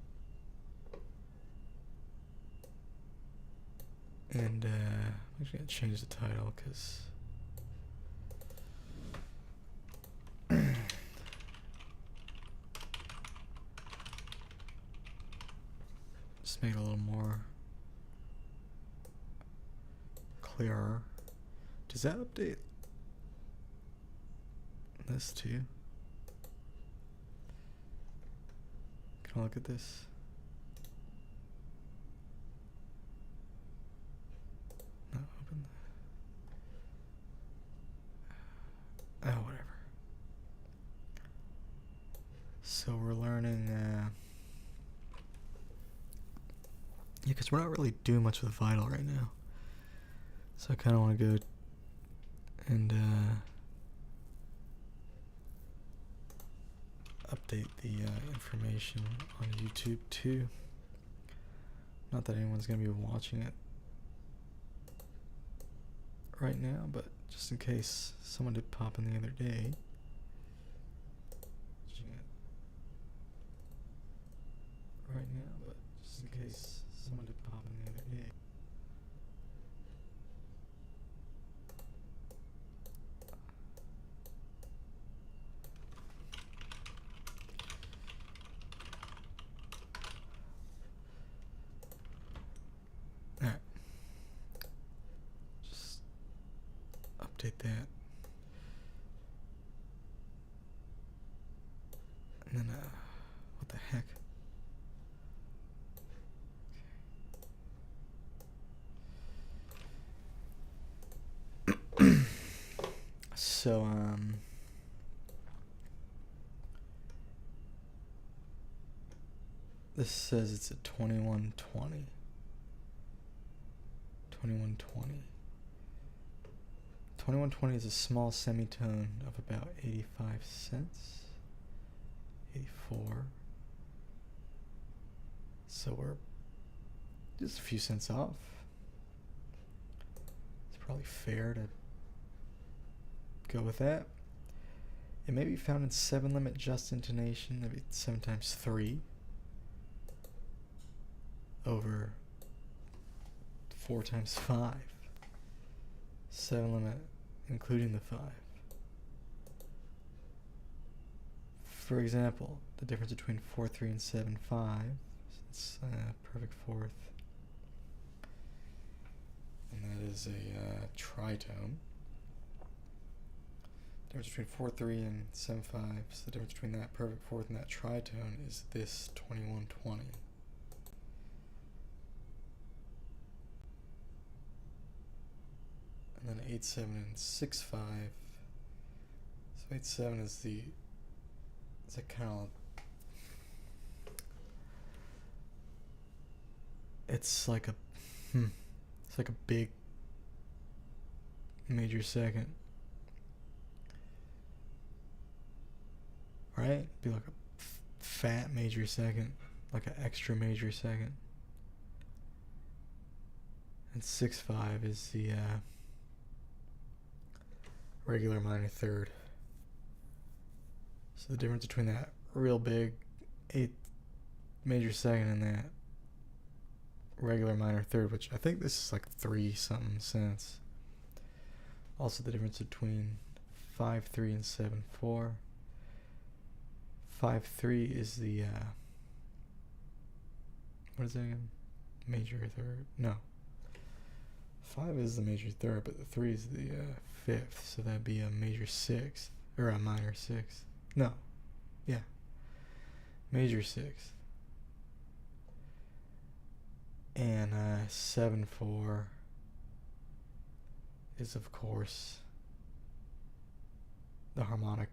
And I'm actually going to change the title because just make it a little more clearer. Does that update this too? Can I look at this? No, open the... Oh, whatever. So we're learning, yeah, because we're not really doing much with Vital right now. So I kind of want to go and update the information on YouTube too. Not that anyone's going to be watching it right now, but just in case someone did pop in the other day. Right now, but just in case someone did pop in the other day. And then, what the heck? So, this says it's a 2120. 2120. 2120 is a small semitone of about 85 cents. 84. So we're just a few cents off. It's probably fair to go with that. It may be found in 7 limit just intonation, maybe 7 times 3 over 4 times 5. 7 limit including the 5. For example, the difference between 4-3 and 7-5, it's perfect fourth. And that is a tritone. The difference between 4-3 and 7-5, so the difference between that perfect fourth and that tritone is this 2120. And then 8-7 and 6-5. So 8-7 is the, it's a kind of, it's like a big major second, right? It'd be like a fat major second, like an extra major second. And 6-5 is the regular minor third. So the difference between that real big 8th major second and that regular minor third, which I think this is like 3 something cents. Also the difference between 5-3 and 7-4. 5-3 is the what is that again? Major third. No. 5 is the major third, but the 3 is the 5th, so that'd be a major 6th, or a minor 6th. No. Yeah. Major 6th. And 7-4 is, of course, the harmonic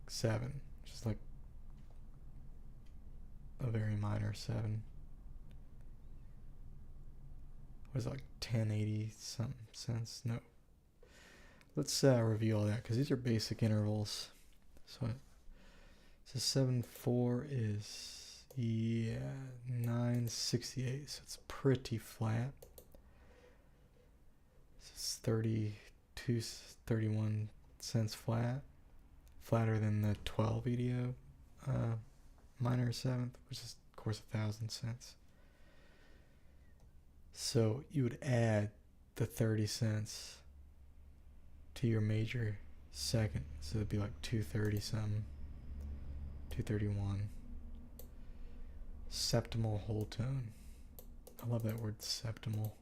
7, which is like a very minor 7. What is it, like 1080 something cents? No. Let's review all that, because these are basic intervals. So 7-4 is, yeah, 968, so it's pretty flat. So it's 32, 31 cents flat. Flatter than the 12 EDO minor 7th, which is, of course, 1,000 cents. So you would add the 30 cents to your major second. So it'd be like 230 something. 231. Septimal whole tone. I love that word, septimal.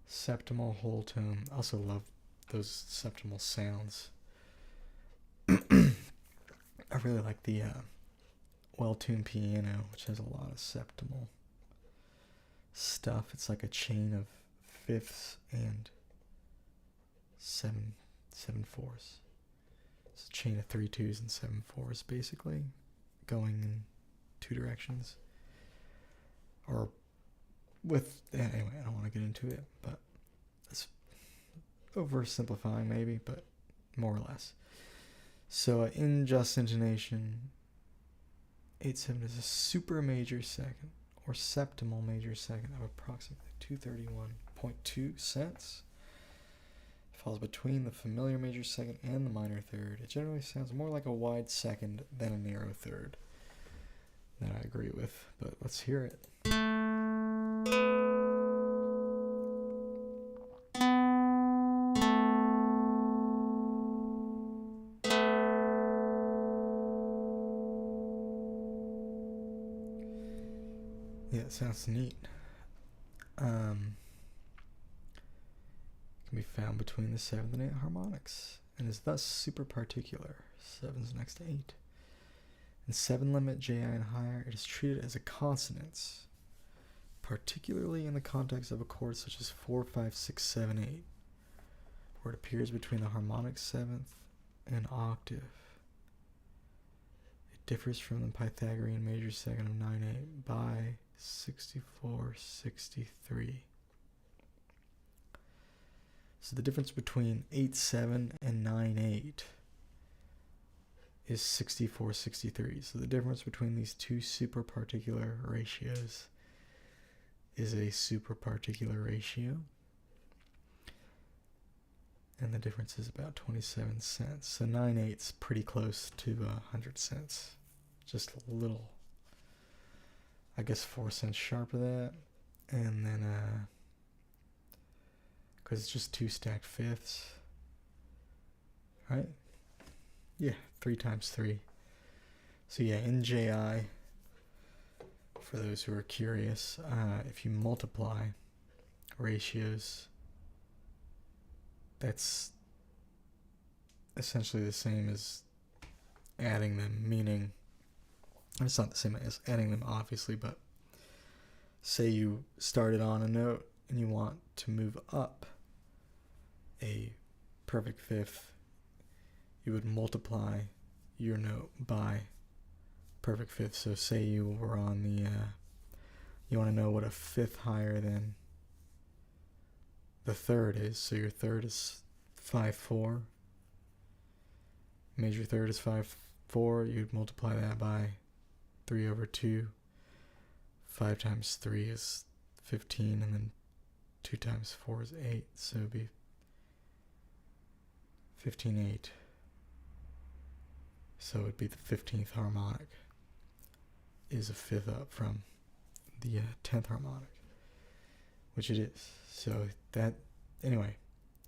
Septimal whole tone. I also love those septimal sounds. I really like the well-tuned piano, which has a lot of septimal stuff. It's like a chain of fifths and 7/4. It's a chain of 3 2s and 7/4, basically, going in 2 directions. Or with, anyway, I don't want to get into it, but it's oversimplifying maybe, but more or less. So in just intonation, 8/7 is a super major second, or septimal major second, of approximately 231.2 cents. It falls between the familiar major second and the minor third. It generally sounds more like a wide second than a narrow third. That I agree with, but let's hear it. Yeah, it sounds neat. Can be found between the 7th and 8th harmonics, and is thus super particular. 7's next to 8. In 7 limit JI and higher, it is treated as a consonance, particularly in the context of a chord such as 4, 5, 6, 7, 8, where it appears between the harmonic 7th and octave. It differs from the Pythagorean major second of 9/8 by 64, 63. So the difference between 8/7 and 9/8 is 64, 63. So the difference between these two superparticular ratios is a superparticular ratio. And the difference is about 27 cents. So 9/8 is pretty close to 100 cents. Just a little, I guess 4 cents sharp of that. And then, because it's just 2 stacked fifths, right? Yeah, 3 times 3. So yeah, in JI, for those who are curious, if you multiply ratios, that's essentially the same as adding them, meaning, it's not the same as adding them obviously, but say you started on a note and you want to move up a perfect fifth, you would multiply your note by perfect fifth. So say you were on the, you want to know what a fifth higher than the third is. So your third is 5/4. Major third is 5/4. You'd multiply that by 3/2. 5 times 3 is 15, and then 2 times 4 is 8. So it'd be 15/8. So it'd be the 15th harmonic is a fifth up from the 10th harmonic, which it is. So that, anyway,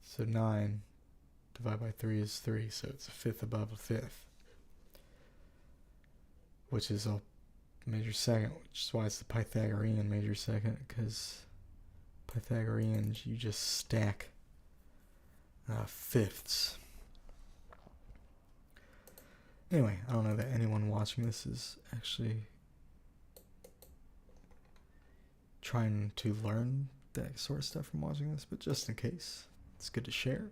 so 9 divided by 3 is 3, so it's a fifth above a fifth, which is a major second, which is why it's the Pythagorean major second, because Pythagoreans, you just stack fifths. Anyway, I don't know that anyone watching this is actually trying to learn that sort of stuff from watching this, but just in case, it's good to share.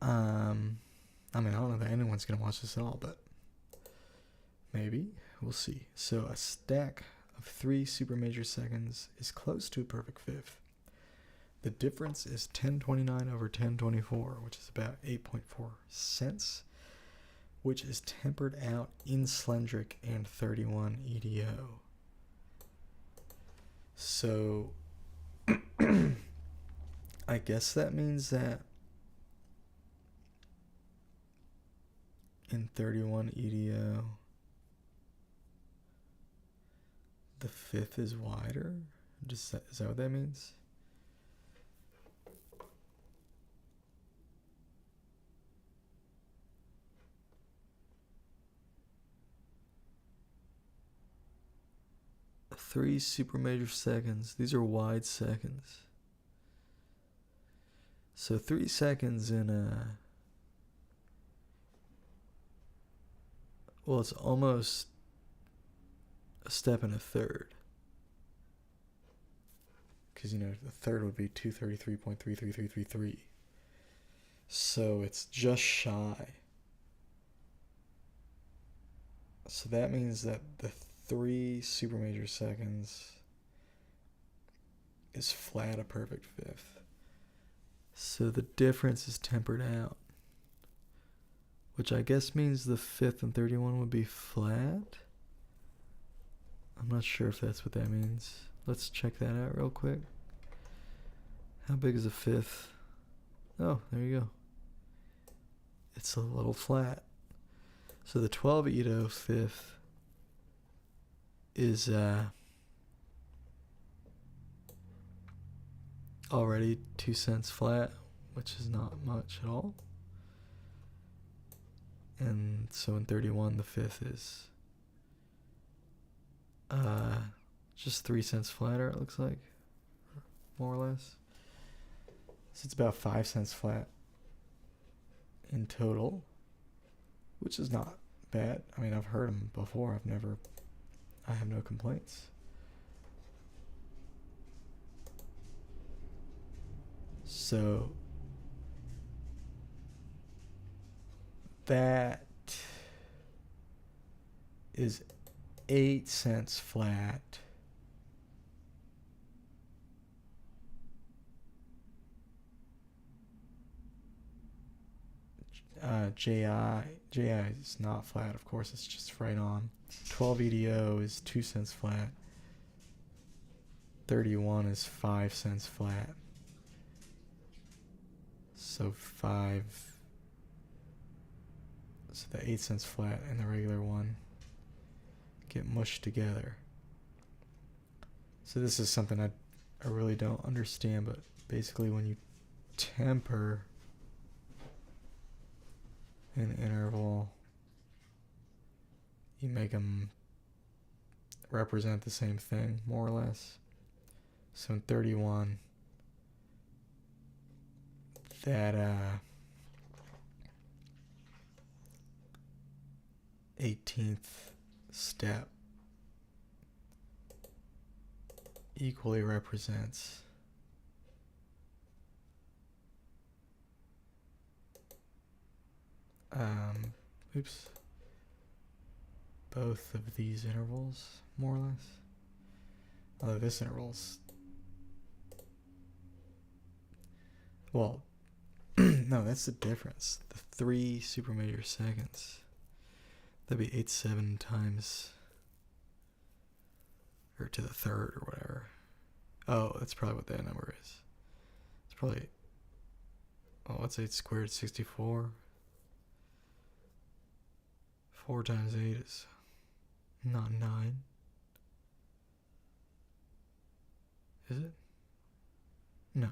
I mean, I don't know that anyone's going to watch this at all, but maybe. We'll see. So a stack of 3 super major seconds is close to a perfect fifth. The difference is 1029 over 1024, which is about 8.4 cents, which is tempered out in Slendrick and 31 EDO. So I guess that means that in 31 EDO, the fifth is wider? Is that what that means? Three super major seconds. These are wide seconds. So 3 seconds in a... Well, it's almost a step and a third. Because, the third would be 233.33333. So it's just shy. So that means that the 3 super major seconds is flat a perfect fifth. So the difference is tempered out, which I guess means the fifth and 31 would be flat. I'm not sure if that's what that means. Let's check that out real quick. How big is a fifth? Oh, there you go. It's a little flat. So the 12 Edo fifth is already 2 cents flat, which is not much at all. And so in 31, the fifth is just 3 cents flatter, it looks like, more or less. So it's about 5 cents flat in total, which is not bad. I mean, I've heard them before. I have no complaints. So that is 8 cents flat. JI is not flat, of course, it's just right on. 12 EDO is 2 cents flat. 31 is 5 cents flat. So the 8 cents flat and the regular one get mushed together. So this is something I really don't understand, but basically when you temper an interval, you make them represent the same thing, more or less. So in 31, that 18th step equally represents both of these intervals, more or less. Although this interval's, well, no, that's the difference. The 3 supermeteor seconds. That'd be 87 times, or to the third or whatever. Oh, that's probably what that number is. It's probably, oh, what's 8 squared? 64. 4 times 8 is not 9. Is it? No.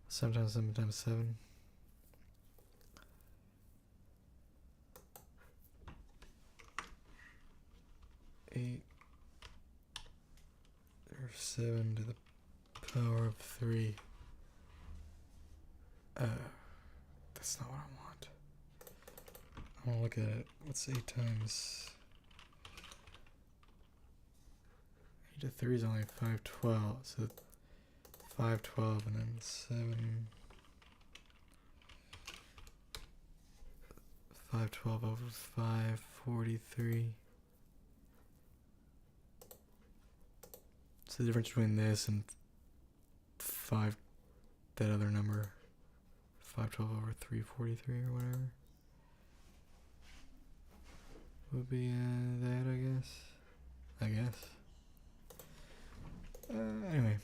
7 times 7 times 7. Eight or 7 to the power of 3. That's not what I want. I want to look at it. What's 8 times 8 to 3 is only 512. So 512 and then 7. 512 over 543. So the difference between this and 5, that other number, 512 over 343 or whatever, would be that, I guess. Anyway.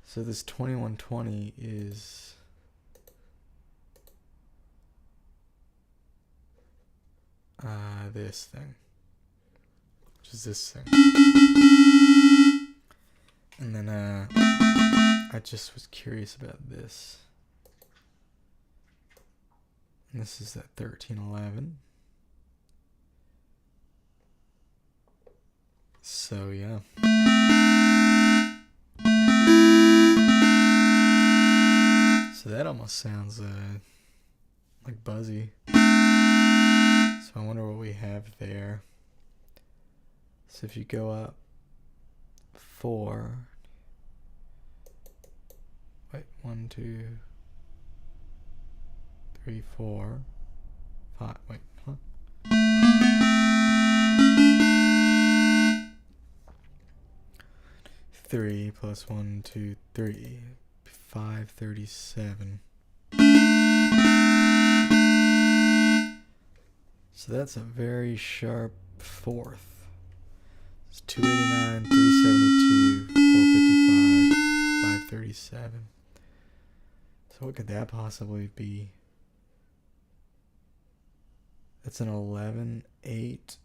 So this 2120 is this thing, which is this thing. And then I just was curious about this. And this is at 1311. So yeah. So that almost sounds like Buzzy. So I wonder what we have there. So if you go up 4, wait, 1, 2, 3, 4, 5, wait, huh? 3 plus 1, 2, 3, 537. So that's a very sharp fourth. It's 289, 372, 455, 537. So what could that possibly be? That's an 11, 8,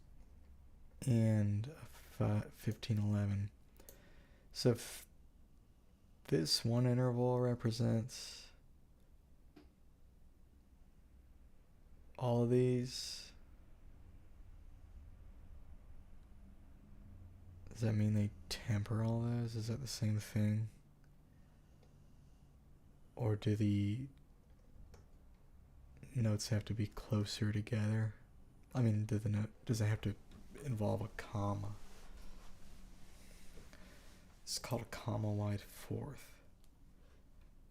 and a 1511. So if this one interval represents all of these, does that mean they temper all those? Is that the same thing? Or do the notes have to be closer together? I mean, does it have to involve a comma? It's called a comma-wide fourth.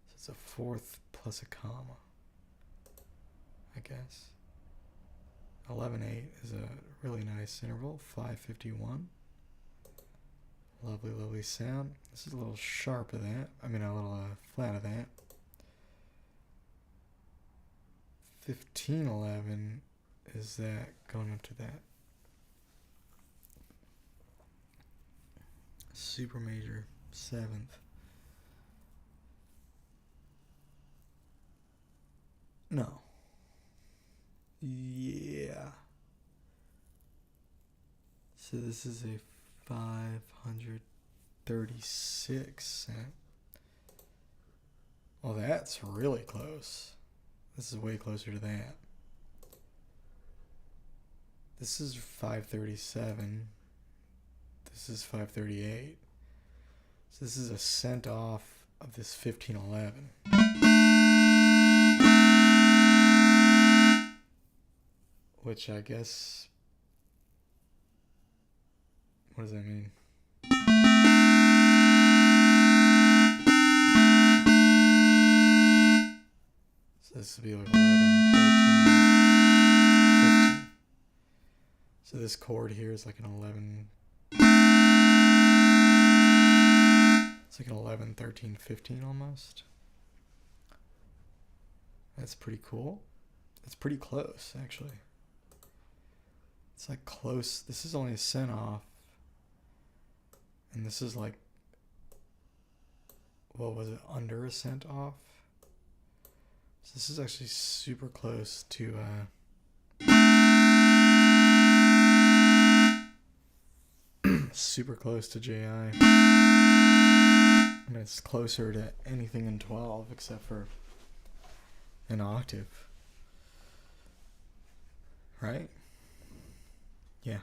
So it's a fourth plus a comma, I guess. 11/8 is a really nice interval. 551. Lovely, lovely sound. This is a little sharp of that. I mean, a little flat of that. 15/11 is that going up to that. Super major 7th. No. Yeah. So this is a 536 cent. Well, that's really close. This is way closer to that. This is 537. This is 538. So this is a cent off of this 1511. Which I guess, what does that mean? So this would be like 11, 13, 15. So this chord here is like an 11. It's like an 11, 13, 15 almost. That's pretty cool. It's pretty close, actually. It's like close. This is only a cent off. And this is like, what was it, under a cent off? So this is actually super close to super close to JI. I mean, it's closer to anything in 12 except for an octave. Right? Yeah.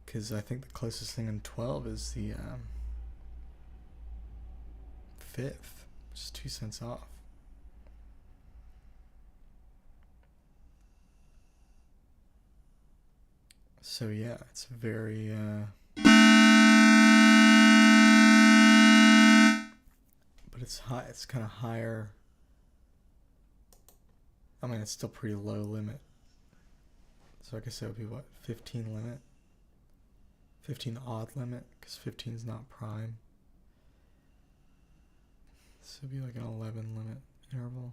Because I think the closest thing in 12 is the 5th, which is 2 cents off. So yeah, it's very but it's high. It's kind of higher. I mean, it's still pretty low limit. So I guess that would be what, 15 limit? 15 odd limit, because 15 is not prime. So it'd be like an 11 limit interval.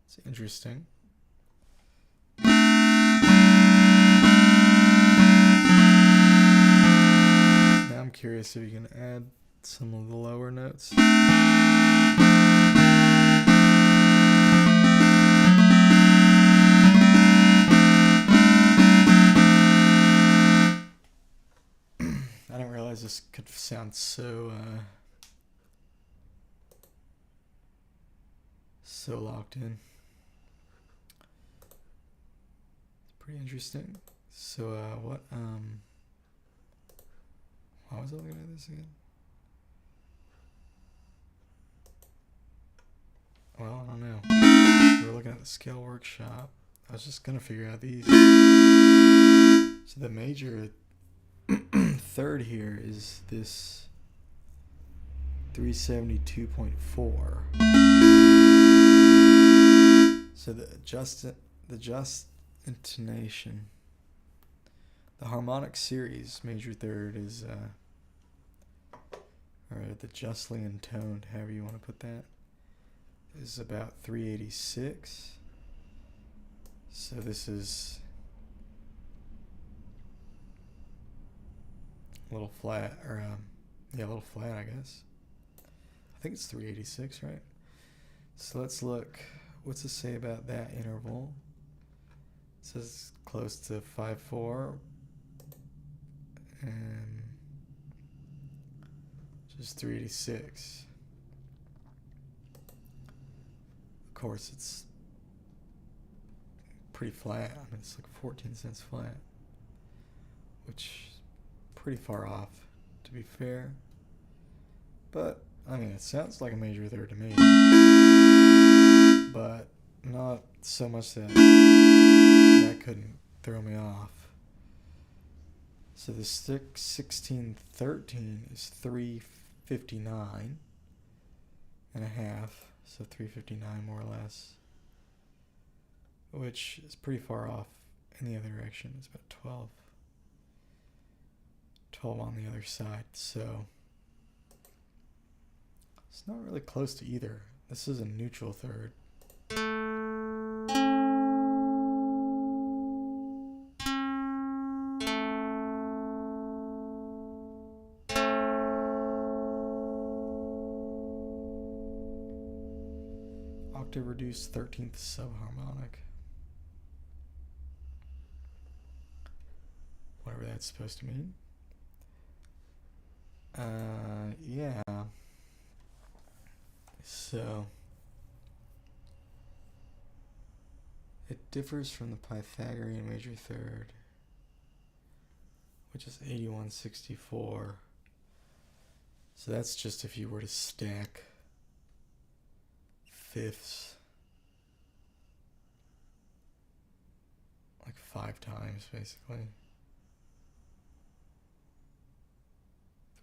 It's interesting. Now I'm curious if you can add some of the lower notes. I didn't realize this could sound so locked in. It's pretty interesting. So why was I looking at this again? Well, I don't know. We were looking at the scale workshop. I was just gonna figure out these. So the major third here is this 372.4. So the just intonation. The harmonic series major third is or the justly intoned, however you want to put that, is about 386. So this is a little flat, or yeah, a little flat, I guess. I think it's 386, right? So let's look. What's it say about that interval? It says close to 5/4, and just 386. Of course, it's pretty flat. I mean, it's like 14 cents flat, which is pretty far off, to be fair. But, I mean, it sounds like a major third to me. But not so much that that couldn't throw me off. So the 1613 is 359 and a half. So 359 more or less. Which is pretty far off in the other direction. It's about 12. 12 on the other side. So it's not really close to either. This is a neutral third. Octave reduced 13th subharmonic. Whatever that's supposed to mean. Yeah. So it differs from the Pythagorean major third, which is 8164. So that's just if you were to stack fifths like 5 times basically.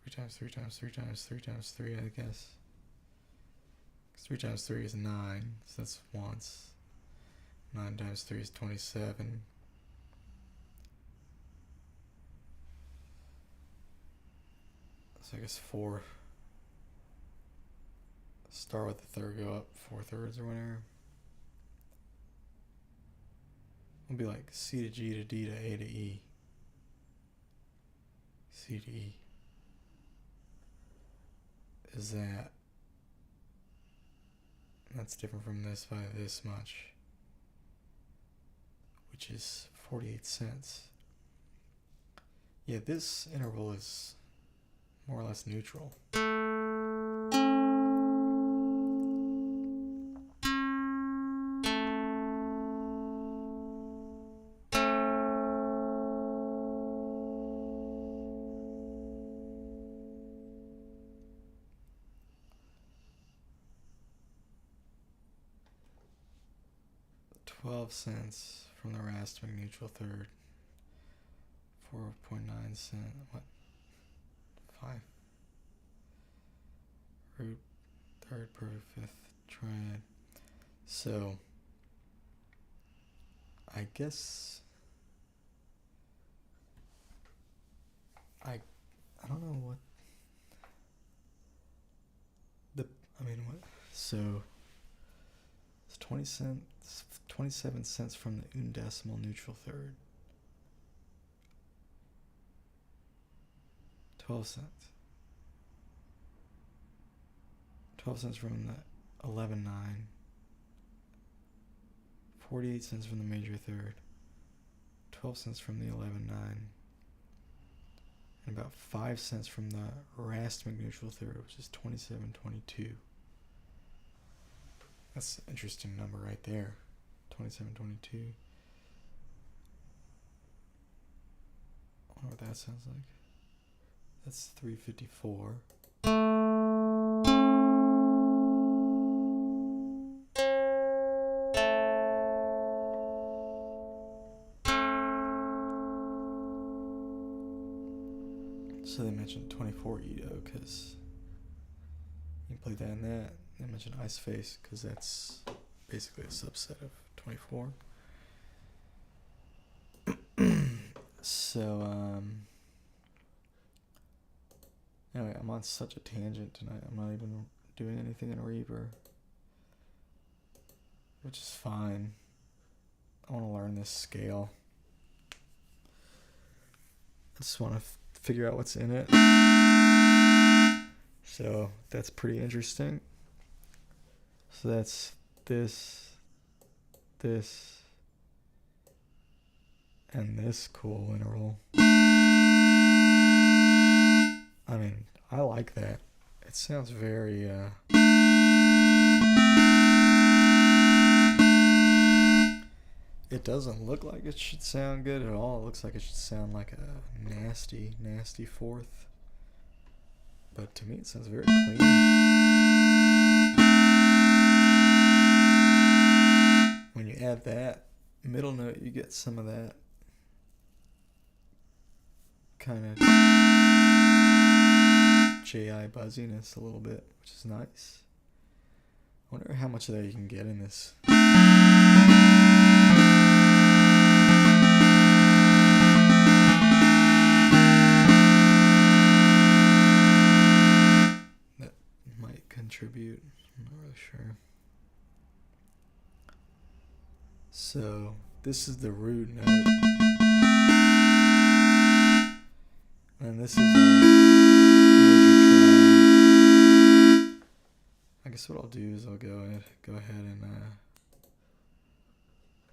3 times 3 times 3 times 3 times 3, I guess. 3 times 3 is 9, so that's once. 9 times 3 is 27. So I guess 4. Start with the third, go up 4 thirds or whatever. It'll be like C to G to D to A to E. C to E. Is that? That's different from this by this much, which is 48 cents. Yeah, this interval is more or less neutral. 12 cents from the Rastering neutral third. 4.9 cent. What? 5. Root third per fifth triad. So I guess I don't know what what, so it's 27 cents from the undecimal neutral third. 12 cents. 12 cents from the 11.9. 48 cents from the major third. 12 cents from the 11.9. And about 5 cents from the Rastering neutral third, which is 27.22. That's an interesting number right there. 27.22. I wonder what that sounds like. That's 354. So they mentioned 24 Edo because you can play that and that. They mentioned Ice Face because that's basically a subset of 24. So, anyway, I'm on such a tangent tonight. I'm not even doing anything in Reaper, which is fine. I want to learn this scale. I just want to figure out what's in it. So that's pretty interesting. So that's this, and this cool interval. I mean, I like that. It sounds very, it doesn't look like it should sound good at all. It looks like it should sound like a nasty, nasty fourth. but to me it sounds very clean. When you add that middle note, you get some of that kind of JI buzziness a little bit, which is nice. I wonder how much of that you can get in this. That might contribute, I'm not really sure. So this is the root note. And this is our major tri. I guess what I'll do is I'll go ahead and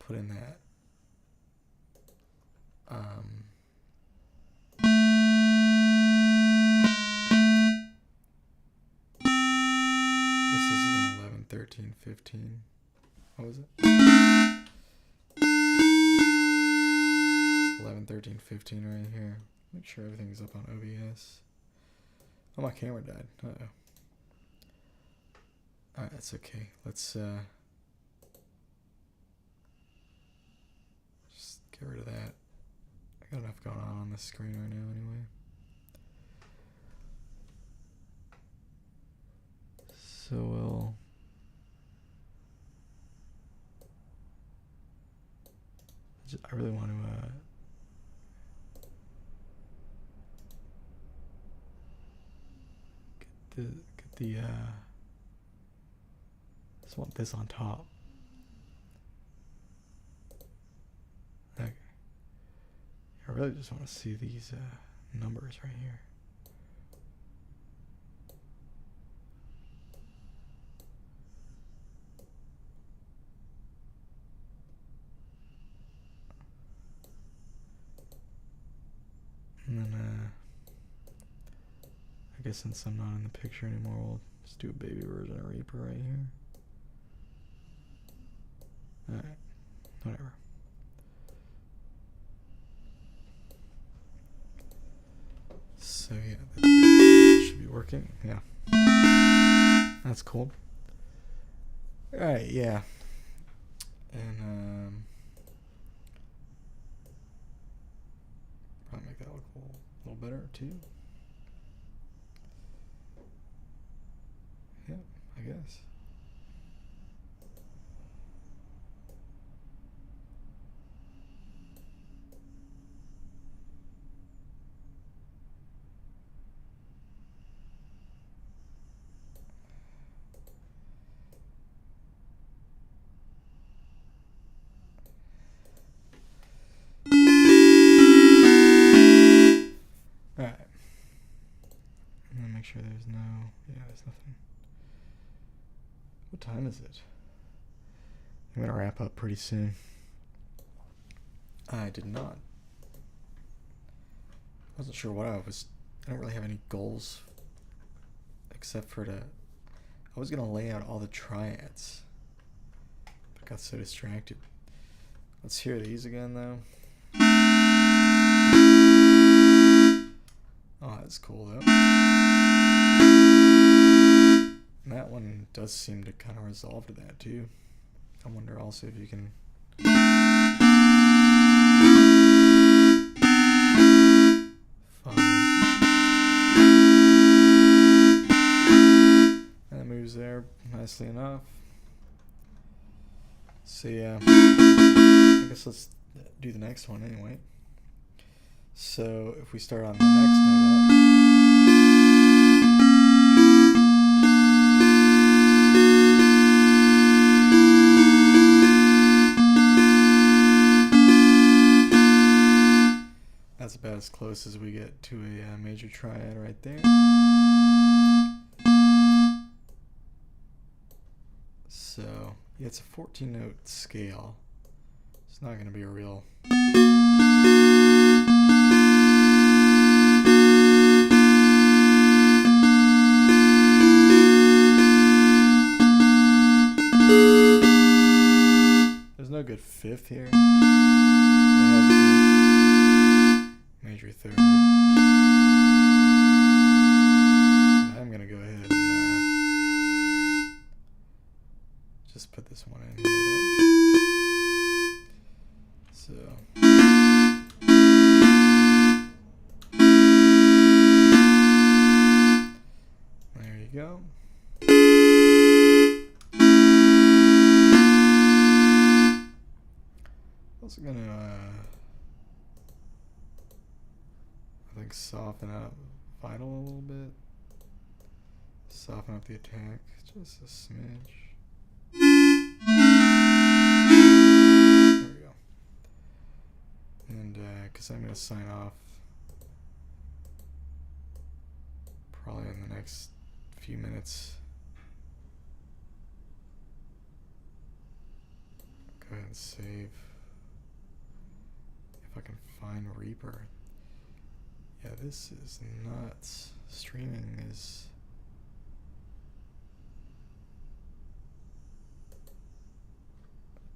put in that this is an 11, 13, 15. What was it? It's 11, 13, 15 right here. Make sure everything's up on OBS. Oh, my camera died. Uh-oh. Alright, that's okay. Let's just get rid of that. I got enough going on this screen right now anyway. So we'll I really want to get the just want this on top. Okay. I really just want to see these numbers right here. And then I guess since I'm not in the picture anymore, we'll just do a baby version of Reaper right here. Alright, whatever. So yeah, that should be working. Yeah. That's cool. Alright, yeah. And probably make that look a little better too. Yeah, I guess. Alright. I'm gonna make sure there's no, yeah, there's nothing. What time is it? I'm gonna wrap up pretty soon. I did not. I wasn't sure what I don't really have any goals except for I was gonna lay out all the triads, but got so distracted. Let's hear these again though. Oh, that's cool though. And that one does seem to kind of resolve to that too. I wonder also if you can and it moves there nicely enough. So yeah, I guess let's do the next one anyway. So if we start on the next note up, that's about as close as we get to a major triad right there. So yeah, it's a 14-note scale. It's not going to be a real no good fifth here. It has to be major third. soften up Vital a little bit. Soften up the attack just a smidge. There we go. And because I'm going to sign off probably in the next few minutes. Go ahead and save. If I can find Reaper. Yeah, this is nuts. Streaming is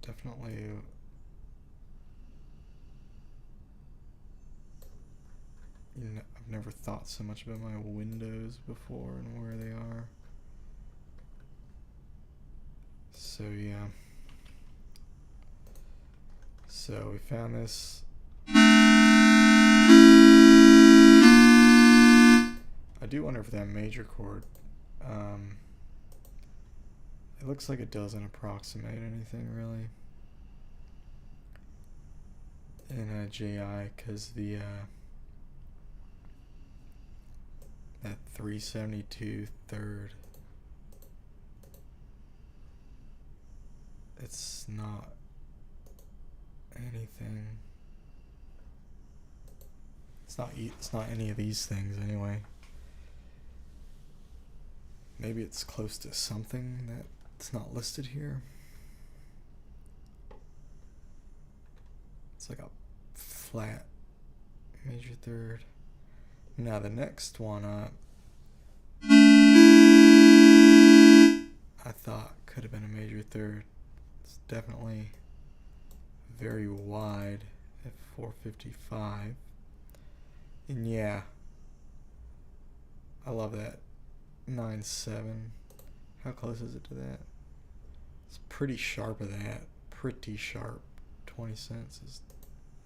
definitely I've never thought so much about my windows before and where they are. So yeah. So we found this. I do wonder if that major chord, it looks like it doesn't approximate anything really in JI, because the that 372 third, it's not anything. It's not any of these things anyway. Maybe it's close to something that's not listed here. It's like a flat major third. Now the next one up, I thought could have been a major third. It's definitely very wide at 455. And yeah, I love that 9/7. How close is it to that? It's pretty sharp of that. Pretty sharp. 20 cents is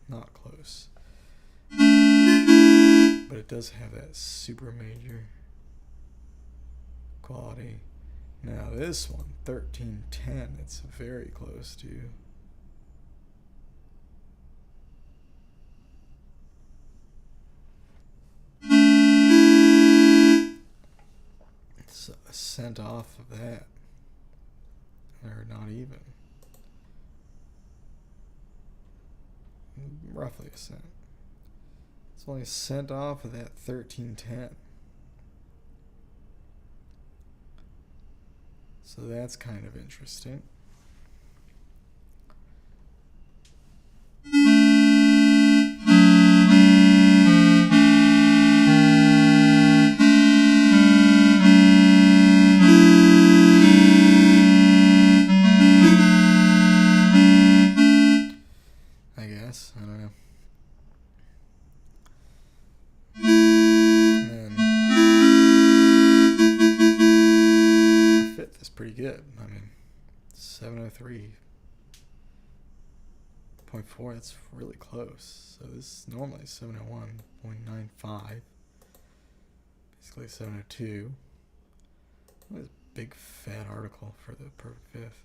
not close. But it does have that super major quality. Now this one, 1310, it's very close to. It's a cent off of that. Or not even. Roughly a cent. It's only a cent off of that 1310. So that's kind of interesting. I guess, I don't know. Pretty good. I mean, 703.4, that's really close. So this is normally 701.95. Basically 702. Look at this big fat article for the perfect fifth.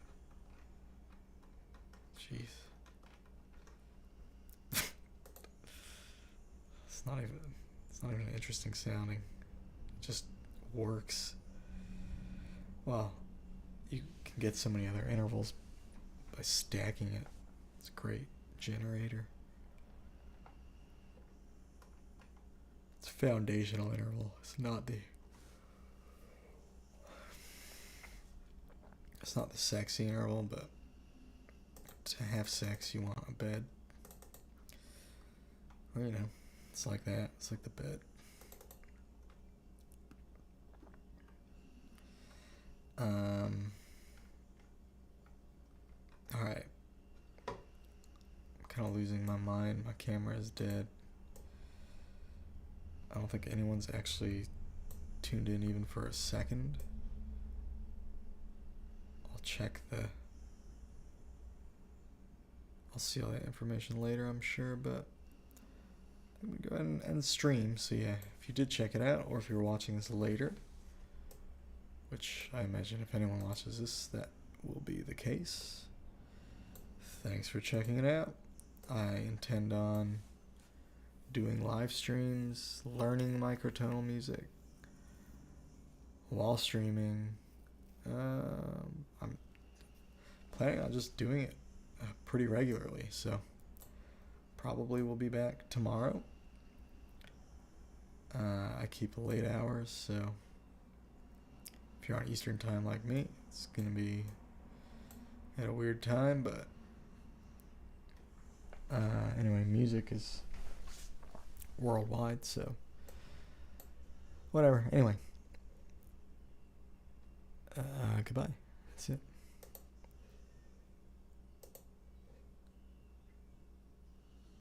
Jeez. It's not even interesting sounding. It just works. Well, you can get so many other intervals by stacking it. It's a great generator. It's a foundational interval. It's not the sexy interval, but to have sex you want a bed. Well, you know, it's like that. It's like the bed. Alright. I'm kind of losing my mind. My camera is dead. I don't think anyone's actually tuned in even for a second. I'll check I'll see all that information later, I'm sure, but I'm going to go ahead and end the stream. So yeah, if you did check it out, or if you're watching this later, which I imagine if anyone watches this, that will be the case. Thanks for checking it out. I intend on doing live streams, learning microtonal music while streaming. I'm planning on just doing it pretty regularly, so probably we'll be back tomorrow. I keep late hours, so if you're on Eastern time like me, it's gonna be at a weird time, but anyway, music is worldwide, so whatever. Anyway, goodbye. That's it.